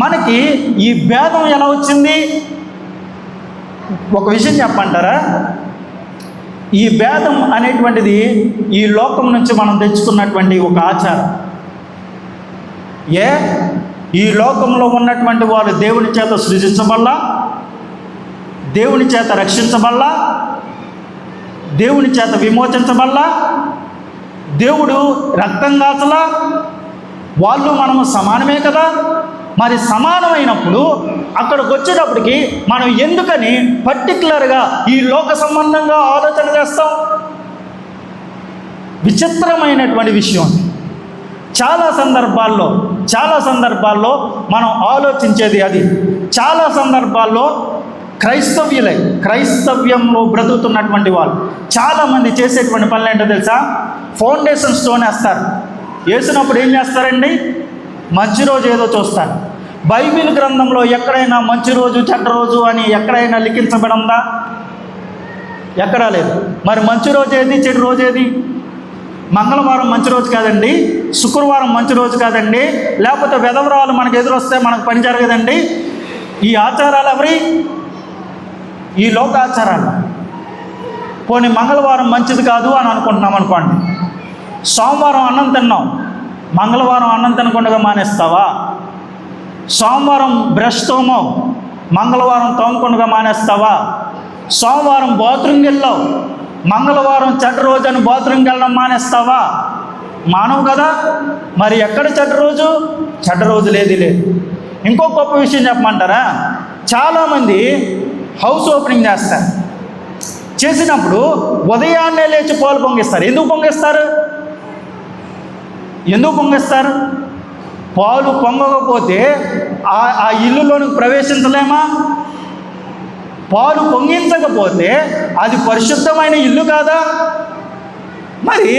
మనకి ఈ భేదం ఎలా వచ్చింది? ఒక విషయం చెప్పంటారా? ఈ భేదం అనేటువంటిది ఈ లోకం నుంచి మనం తెచ్చుకున్నటువంటి ఒక ఆచారం. ఈ లోకంలో ఉన్నటువంటి వారు దేవుని చేత సృజించబల్లా, దేవుని చేత రక్షించబల్లా, దేవుని చేత విమోచించబల్లా, దేవుడు రక్తం కాచలా, వాళ్ళు మనము సమానమే కదా. మరి సమానమైనప్పుడు అక్కడికి వచ్చేటప్పటికి మనం ఎందుకని పర్టికులర్గా ఈ లోక సంబంధంగా ఆలోచన చేస్తాం? విచిత్రమైనటువంటి విషయం. చాలా సందర్భాల్లో మనం ఆలోచించేది అది. చాలా సందర్భాల్లో క్రైస్తవ్యంలో బ్రతుకుతున్నటువంటి వాళ్ళు చాలామంది చేసేటువంటి పనులు ఏంటో తెలుసా? ఫౌండేషన్ స్టోన్ వేస్తారు. వేసినప్పుడు ఏం చేస్తారండి? మంచి రోజు ఏదో చూస్తారు. బైబిల్ గ్రంథంలో ఎక్కడైనా మంచి రోజు చెడ్డ రోజు అని ఎక్కడైనా లిఖించబడిందా? ఎక్కడా లేదు. మరి మంచి రోజు ఏది, చెడు రోజు ఏది? మంగళవారం మంచి రోజు కాదండి, శుక్రవారం మంచి రోజు కాదండి, లేకపోతే వెధవరాలు మనకు ఎదురొస్తే మనకు పని జరగదండి. ఈ ఆచారాలు ఎవరి? ఈ లోకాచారాలు. పోనీ మంగళవారం మంచిది కాదు అని అనుకుంటున్నాం అనుకోండి. సోమవారం అన్నం తిన్నాం, మంగళవారం అన్నం తినకుండా మానేస్తావా? సోమవారం బ్రష్ తోమో, మంగళవారం తోమకుండా మానేస్తావా? సోమవారం బాత్రూమ్కి వెళ్ళావు, మంగళవారం చెడ్డ రోజు అని బాత్రూమ్కి వెళ్ళడం మానేస్తావా? మానవు కదా. మరి ఎక్కడ చెడ్డ రోజు లేదు. ఇంకో గొప్ప విషయం చెప్పమంటారా? చాలామంది హౌస్ ఓపెనింగ్ చేస్తారు. చేసినప్పుడు ఉదయాన్నే లేచి పాలు పొంగిస్తారు. ఎందుకు పొంగిస్తారు? పాలు పొంగకపోతే ఆ ఇల్లులోనికి ప్రవేశించలేమా? పాలు పొంగించకపోతే అది పరిశుద్ధమైన ఇల్లు కాదా? మరి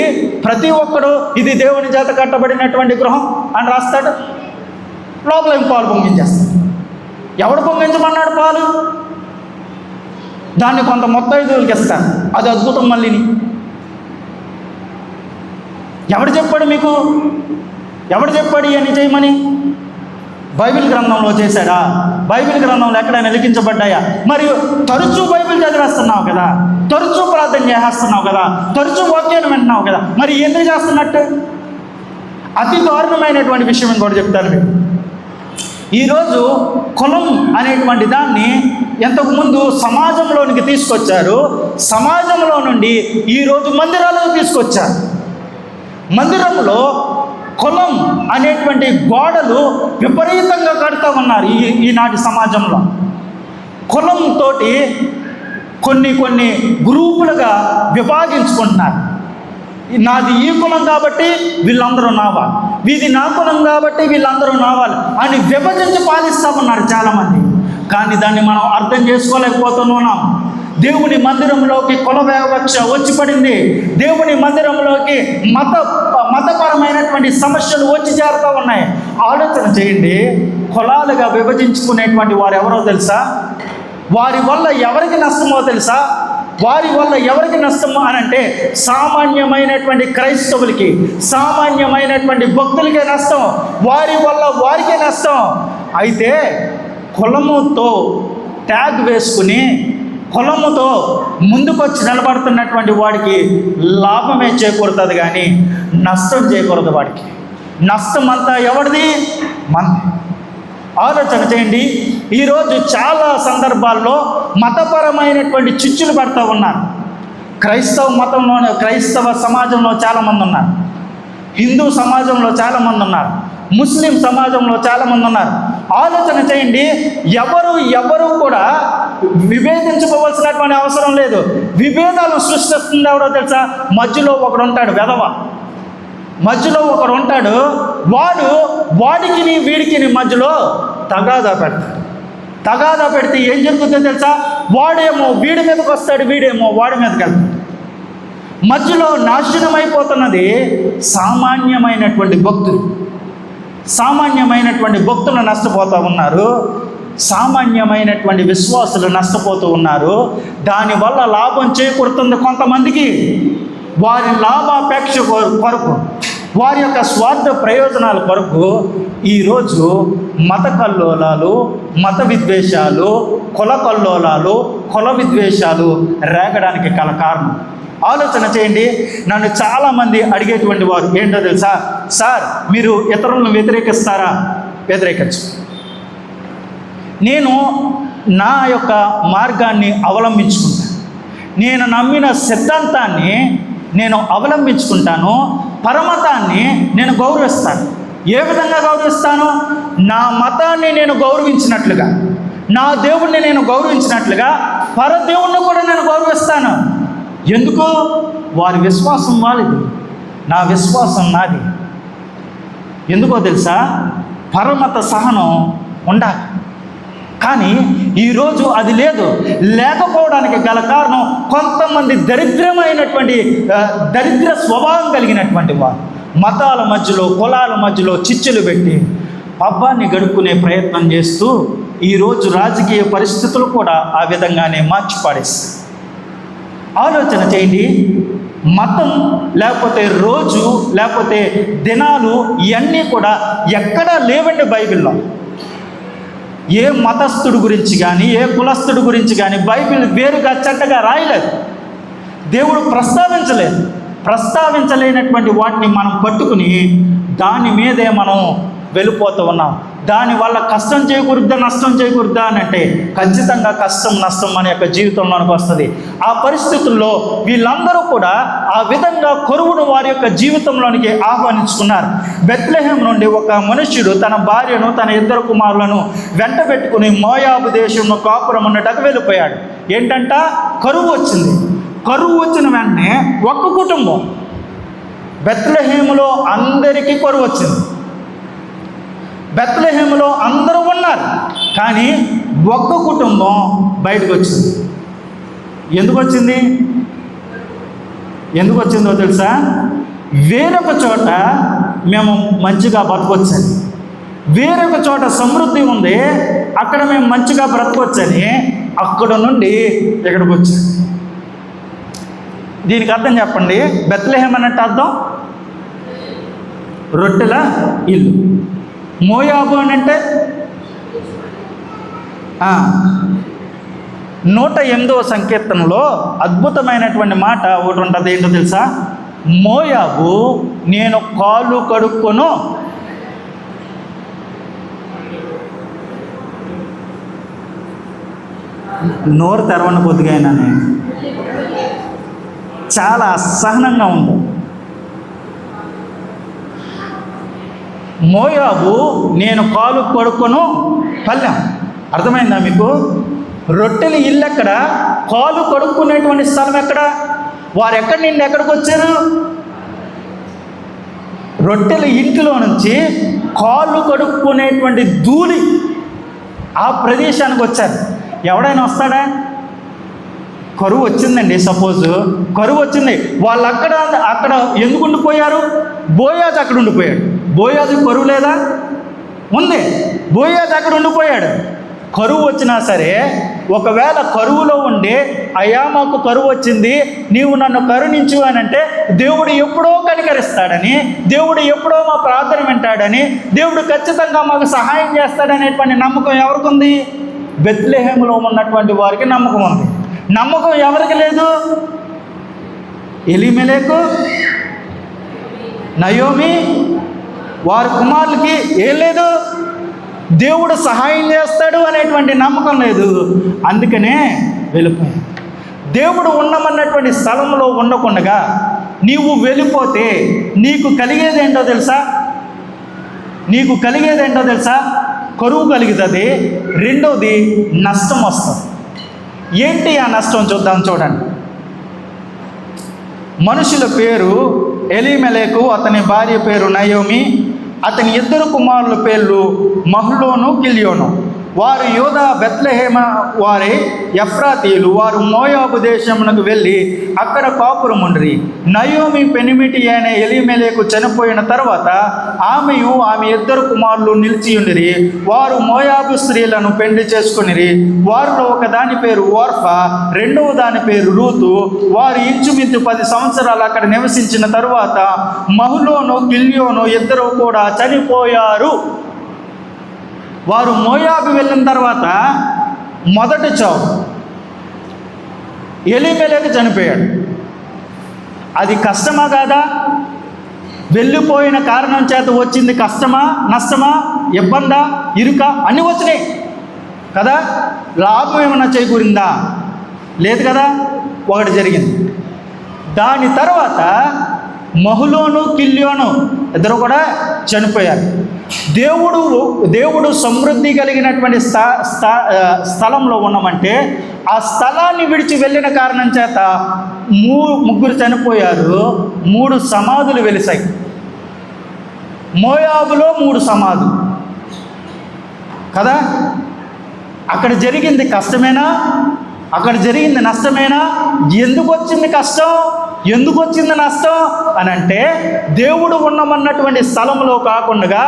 ప్రతి ఒక్కడు ఇది దేవుని చేత కట్టబడినటువంటి గృహం అని రాస్తాడు, లోపల పాలు పొంగించేస్తాడు. ఎవడు పొంగించమన్నాడు పాలు? దాన్ని కొంత ముత్తైదువులకి ఇస్తాను, అది అద్భుతం. మళ్ళీని ఎవడు చెప్పాడు మీకు? ఎవడు చెప్పాడు ఇవన్నీ చేయమని? బైబిల్ గ్రంథంలో చేశాడా? బైబిల్ గ్రంథంలో ఎక్కడైనా లిఖించబడ్డాయా? మరియు తరచూ బైబిల్ చదివేస్తున్నావు కదా, తరచూ ప్రార్థన చేస్తున్నావు కదా, తరచూ వాక్యాన్ని వింటున్నావు కదా, మరి ఎందుకు చేస్తున్నట్టు? అతి దారుణమైనటువంటి విషయం ఇంకోటి చెప్తాను మీకు. ఈరోజు కులం అనేటువంటి దాన్ని ఇంతకుముందు సమాజంలోనికి తీసుకొచ్చారు. సమాజంలో నుండి ఈరోజు మందిరాలకు తీసుకొచ్చారు. మందిరంలో కులం అనేటువంటి గోడలు విపరీతంగా కడుతూ ఉన్నారు. ఈనాటి సమాజంలో కులంతో కొన్ని గ్రూపులుగా విభాగించుకుంటున్నారు. నాది ఈ కులం కాబట్టి వీళ్ళందరూ నావాలి, వీది నా కులం కాబట్టి వీళ్ళందరూ నావాలి అని విభజించి పాలిస్తామన్నారు చాలామంది. కానీ దాన్ని మనం అర్థం చేసుకోలేకపోతున్నాం. దేవుని మందిరంలోకి కుల వివక్ష వచ్చి పడింది. దేవుని మందిరంలోకి మతపరమైనటువంటి సమస్యలు వచ్చి చేరుతూ ఉన్నాయి. ఆలోచన చేయండి, కులాలుగా విభజించుకునేటువంటి వారు ఎవరో తెలుసా? వారి వల్ల ఎవరికి నష్టమో తెలుసా? వారి వల్ల ఎవరికి నష్టము అని అంటే సామాన్యమైనటువంటి క్రైస్తవులకి, సామాన్యమైనటువంటి భక్తులకే నష్టం. వారి వల్ల వారికే నష్టం. అయితే కులముతో ట్యాగ్ వేసుకుని కులముతో ముందుకొచ్చి నిలబడుతున్నటువంటి వాడికి లాభమే చేకూరుతుంది, కానీ నష్టం చేకూరదు. వాడికి నష్టం అంతా ఎవరిది? మనది. ఆలోచన చేయండి. ఈరోజు చాలా సందర్భాల్లో మతపరమైనటువంటి చిచ్చులు పడుతూ ఉన్నారు. క్రైస్తవ సమాజంలో చాలామంది ఉన్నారు, హిందూ సమాజంలో చాలామంది ఉన్నారు, ముస్లిం సమాజంలో చాలామంది ఉన్నారు. ఆలోచన చేయండి, ఎవరు కూడా విభేదించుకోవాల్సినటువంటి అవసరం లేదు. విభేదాలను సృష్టిస్తుంది ఎవడో తెలుసా? మధ్యలో ఒకడు ఉంటాడు, వెధవ. మధ్యలో ఒకడు ఉంటాడు, వాడికి వీడికి మధ్యలో తగాదా పెడతాడు. తగాదా పెడితే ఏం జరుగుతుందో తెలుసా? వాడేమో వీడి మీదకి వస్తాడు, వీడేమో వాడి మీదకి వెళ్తాడు. మధ్యలో నాశనం అయిపోతున్నది సామాన్యమైనటువంటి భక్తులు నష్టపోతూ ఉన్నారు. సామాన్యమైనటువంటి విశ్వాసులు నష్టపోతూ ఉన్నారు. దానివల్ల లాభం చేకూరుతుంది కొంతమందికి. వారి లాభాపేక్ష కొరకు, వారి యొక్క స్వార్థ ప్రయోజనాల కొరకు ఈరోజు మత కల్లోలాలు, మత విద్వేషాలు, కుల కల్లోలాలు, కుల విద్వేషాలు రేగడానికి గల కారణం. ఆలోచన చేయండి. నన్ను చాలామంది అడిగేటువంటి వారు ఏంటో తెలుసా? సార్, మీరు ఇతరులను వ్యతిరేకిస్తారా? వ్యతిరేకించు. నేను నా యొక్క మార్గాన్ని అవలంబించుకుంటాను. నేను నమ్మిన సిద్ధాంతాన్ని నేను అవలంబించుకుంటాను. పరమతాన్ని నేను గౌరవిస్తాను. ఏ విధంగా గౌరవిస్తాను? నా మతాన్ని నేను గౌరవించినట్లుగా, నా దేవుణ్ణి నేను గౌరవించినట్లుగా పరదేవుణ్ణి కూడా నేను గౌరవిస్తాను. ఎందుకు? వారి విశ్వాసం వాళ్ళది, నా విశ్వాసం నాది. ఎందుకో తెలుసా? పరమత సహనం ఉండాలి. కానీ ఈరోజు అది లేకపోవడానికి గల కారణం కొంతమంది దరిద్ర స్వభావం కలిగినటువంటి వారు మతాల మధ్యలో, కులాల మధ్యలో చిచ్చులు పెట్టి పబ్బాన్ని గడుపుకునే ప్రయత్నం చేస్తూ ఈరోజు రాజకీయ పరిస్థితులు కూడా ఆ విధంగానే మార్చిపాడేస్తారు. ఆలోచన చేయండి. మతం లేకపోతే రోజు లేకపోతే దినాలు ఇవన్నీ కూడా ఎక్కడా లేవండి బైబిల్లో. ఏ మతస్థుడి గురించి కానీ, ఏ కులస్థుడి గురించి కానీ బైబిల్ వేరుగా చెడ్డగా రాయలేదు. దేవుడు ప్రస్తావించలేనటువంటి వాటిని మనం పట్టుకుని దాని మీదే మనం వెళ్ళిపోతూ ఉన్నాం. దానివల్ల కష్టం చేకూరుద్దా, నష్టం చేకూరుద్దా అని అంటే ఖచ్చితంగా కష్టం, నష్టం మన యొక్క జీవితంలోనికి వస్తుంది. ఆ పరిస్థితుల్లో వీళ్ళందరూ కూడా ఆ విధంగా కరువును వారి యొక్క జీవితంలోనికి ఆహ్వానించుకున్నారు. బెత్లెహేం నుండి ఒక మనుష్యుడు తన భార్యను, తన 2 కుమారులను వెంట పెట్టుకుని మోయాబు దేశంలో కాపురం ఉన్నట్టుకు వెళ్ళిపోయాడు. ఏంటంట? కరువు వచ్చింది. కరువు వచ్చిన వెంటనే ఒక్క కుటుంబం, బెత్లెహేములో అందరికీ కరువు వచ్చింది. బెత్లెహేములో అందరూ ఉన్నారు, కానీ ఒక్క కుటుంబం బయటకు వచ్చింది. ఎందుకు వచ్చిందో తెలుసా? వేరొక చోట మేము మంచిగా బతకొచ్చని, వేరొక చోట సమృద్ధి ఉంది, అక్కడ మేము మంచిగా బ్రతకొచ్చని అక్కడ నుండి ఇక్కడికి వచ్చాం. దీనికి అర్థం చెప్పండి. బెత్లెహేం అన్నట్టు అర్థం రొట్టెల ఇల్లు. మోయాబు అని అంటే 108వ సంకీర్తనలో అద్భుతమైనటువంటి మాట ఒకటి ఉంటుంది. ఏంటో తెలుసా? మోయాబు నేను కాళ్ళు కడుక్కొను నోరు తెరవని కొద్దిగా అయినా నేను చాలా అసహనంగా ఉంది. మోయాబు నేను కాలు కడుక్కొను పల్లెం. అర్థమైందా మీకు? రొట్టెలు ఇల్లు ఎక్కడ, కాలు కడుక్కునేటువంటి స్థలం ఎక్కడ? వారు ఎక్కడి నుండి ఎక్కడికి వచ్చారు? రొట్టెల ఇంటిలో నుంచి కాళ్ళు కడుక్కునేటువంటి ధూళి ఆ ప్రదేశానికి వచ్చారు. ఎవడైనా వస్తాడా? కరువు వచ్చిందండి, సపోజ్ కరువు వచ్చింది, వాళ్ళు అక్కడ ఎందుకు ఉండిపోయారు? బోయాజు అక్కడ ఉండిపోయాడు. బోయాజు కరువు లేదా? ఉంది. బోయాజు అక్కడ ఉండిపోయాడు. కరువు వచ్చినా సరే, ఒకవేళ కరువులో ఉండి అయ్యా మాకు కరువు వచ్చింది, నీవు నన్ను కరుణించు అని అంటే దేవుడు ఎప్పుడో కనికరిస్తాడని, దేవుడు ఎప్పుడో మా ప్రార్థన వింటాడని, దేవుడు ఖచ్చితంగా మాకు సహాయం చేస్తాడనేటువంటి నమ్మకం ఎవరికి ఉంది? బెత్లెహేములో ఉన్నటువంటి వారికి నమ్మకం ఉంది. నమ్మకం ఎవరికి లేదు? ఎలీమెలెకు, నయోమి వారి కుమారులకి ఏం లేదు? దేవుడు సహాయం చేస్తాడు అనేటువంటి నమ్మకం లేదు. అందుకనే వెళ్ళిపోయాడు. దేవుడు ఉండమన్నటువంటి స్థలంలో ఉండకుండా నీవు వెళ్ళిపోతే నీకు కలిగేదేంటో తెలుసా? కరువు కలుగుతుంది. రెండోది నష్టం వస్తుంది. ఏంటి ఆ నష్టం చూద్దాం. చూడండి, మనుషుల పేరు ఎలీమెలెకు, అతని భార్య పేరు నయోమి, అతని ఇద్దరు కుమారుల పేర్లు మహ్లోను, కిల్యోను. వారు యూదా బెత్లెహేమ వారి ఎఫ్రాతీయులు. వారు మోయాబు దేశమునకు వెళ్ళి అక్కడ కాపురముండ్రి. నయోమి పెనిమిటి అయిన ఎలీమెలెకు చనిపోయిన తర్వాత ఆమెయు ఆమె ఇద్దరు కుమారులు నిలిచి ఉండిరి. వారు మోయాబు స్త్రీలను పెండ్లి చేసుకునిరి. వారిలో ఒకదాని పేరు ఓర్ఫా, రెండవ దాని పేరు రూతు. వారు ఇంచుమించు 10 సంవత్సరాలు అక్కడ నివసించిన తరువాత మహ్లోను, కిల్యోను ఇద్దరు కూడా చనిపోయారు. వారు మోయాబు వెళ్ళిన తర్వాత మొదటి చావు ఎలీమెలెకు చనిపోయాడు. అది కష్టమా కాదా? వెళ్ళిపోయిన కారణం చేత వచ్చింది కష్టమా, నష్టమా, ఇబ్బందా, ఇరుక అన్నీ వచ్చినాయి కదా? లాభం ఏమన్నా చేకూరిందా? లేదు కదా. ఒకటి జరిగింది. దాని తర్వాత మహ్లోను, కిల్యోను ఇద్దరు కూడా చనిపోయారు. దేవుడు సమృద్ధి కలిగినటువంటి స్థలంలో ఉన్నామంటే ఆ స్థలాన్ని విడిచి వెళ్ళిన కారణం చేత ముగ్గురు చనిపోయారు. 3 సమాధులు వెలిసాయి. మోయాబులో 3 సమాధులు కదా. అక్కడ జరిగింది కష్టమేనా? అక్కడ జరిగింది నష్టమేనా? ఎందుకు వచ్చింది కష్టం, ఎందుకు వచ్చింది నష్టం అని అంటే దేవుడు ఉండమన్నటువంటి స్థలంలో కాకుండా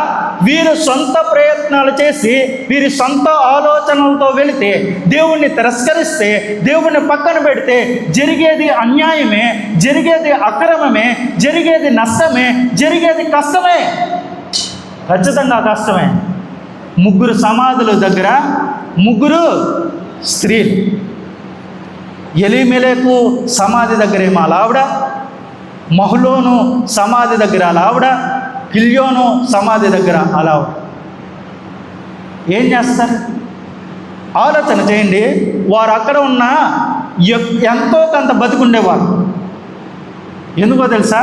వీరు సొంత ప్రయత్నాలు చేసి వీరి సొంత ఆలోచనలతో వెళితే, దేవుణ్ణి తిరస్కరిస్తే, దేవుణ్ణి పక్కన పెడితే జరిగేది అన్యాయమే, జరిగేది అక్రమమే, జరిగేది నష్టమే, జరిగేది కష్టమే, ఖచ్చితంగా కష్టమే. 3 సమాధుల దగ్గర 3 స్త్రీలు. ఎలీమెలెకు సమాధి దగ్గరేమో ఆవిడ, మహ్లోను సమాధి దగ్గర ఆవిడ, కిల్యోను సమాధి దగ్గర ఆవిడ. ఏం చేస్తారు? ఆలోచన చేయండి. వారు అక్కడ ఉన్న ఎంతో కొంత బతికుండేవారు. ఎందుకో తెలుసా?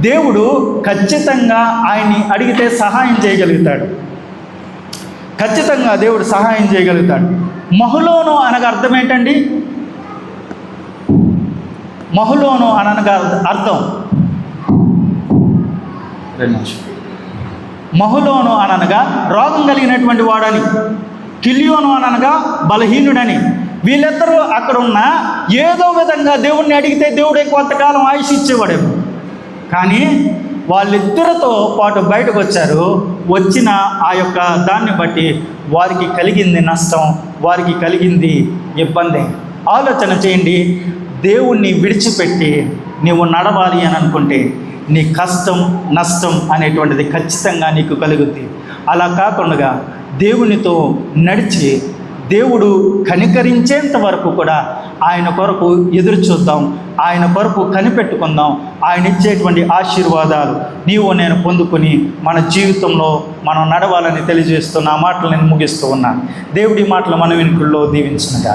దేవుడు ఖచ్చితంగా ఆయన్ని అడిగితే సహాయం చేయగలుగుతాడు. ఖచ్చితంగా దేవుడు సహాయం చేయగలుగుతాడు. మహ్లోను అనగా అర్థం ఏంటండి? మహ్లోను అనగా అర్థం, మహ్లోను అనగా రోగం కలిగినటువంటి వాడని, కిల్యోను అనగా బలహీనుడని. వీళ్ళిద్దరూ అక్కడ ఉన్న ఏదో విధంగా దేవుణ్ణి అడిగితే దేవుడే కొంతకాలం ఆయుష్ ఇచ్చేవాడేమో. కానీ వాళ్ళిద్దరితో పాటు బయటకు వచ్చారు. వచ్చిన ఆ యొక్క దాన్ని బట్టి వారికి కలిగింది నష్టం, వారికి కలిగింది ఇబ్బంది. ఆలోచన చేయండి. దేవుణ్ణి విడిచిపెట్టి నీవు నడవాలి అని అనుకుంటే నీ కష్టం, నష్టం అనేటువంటిది ఖచ్చితంగా నీకు కలుగుద్ది. అలా కాకుండా దేవునితో నడిచి దేవుడు కనికరించేంత వరకు కూడా ఆయన కొరకు ఎదురు చూద్దాం, ఆయన కొరకు కనిపెట్టుకుందాం. ఆయన ఇచ్చేటువంటి ఆశీర్వాదాలు నీవు నేను పొందుకొని మన జీవితంలో మనం నడవాలని తెలియజేస్తున్న ఆ మాటలు నేను ముగిస్తూ ఉన్నాను. దేవుడి మాటలు మన వెనుకల్లో దీవించునుగా.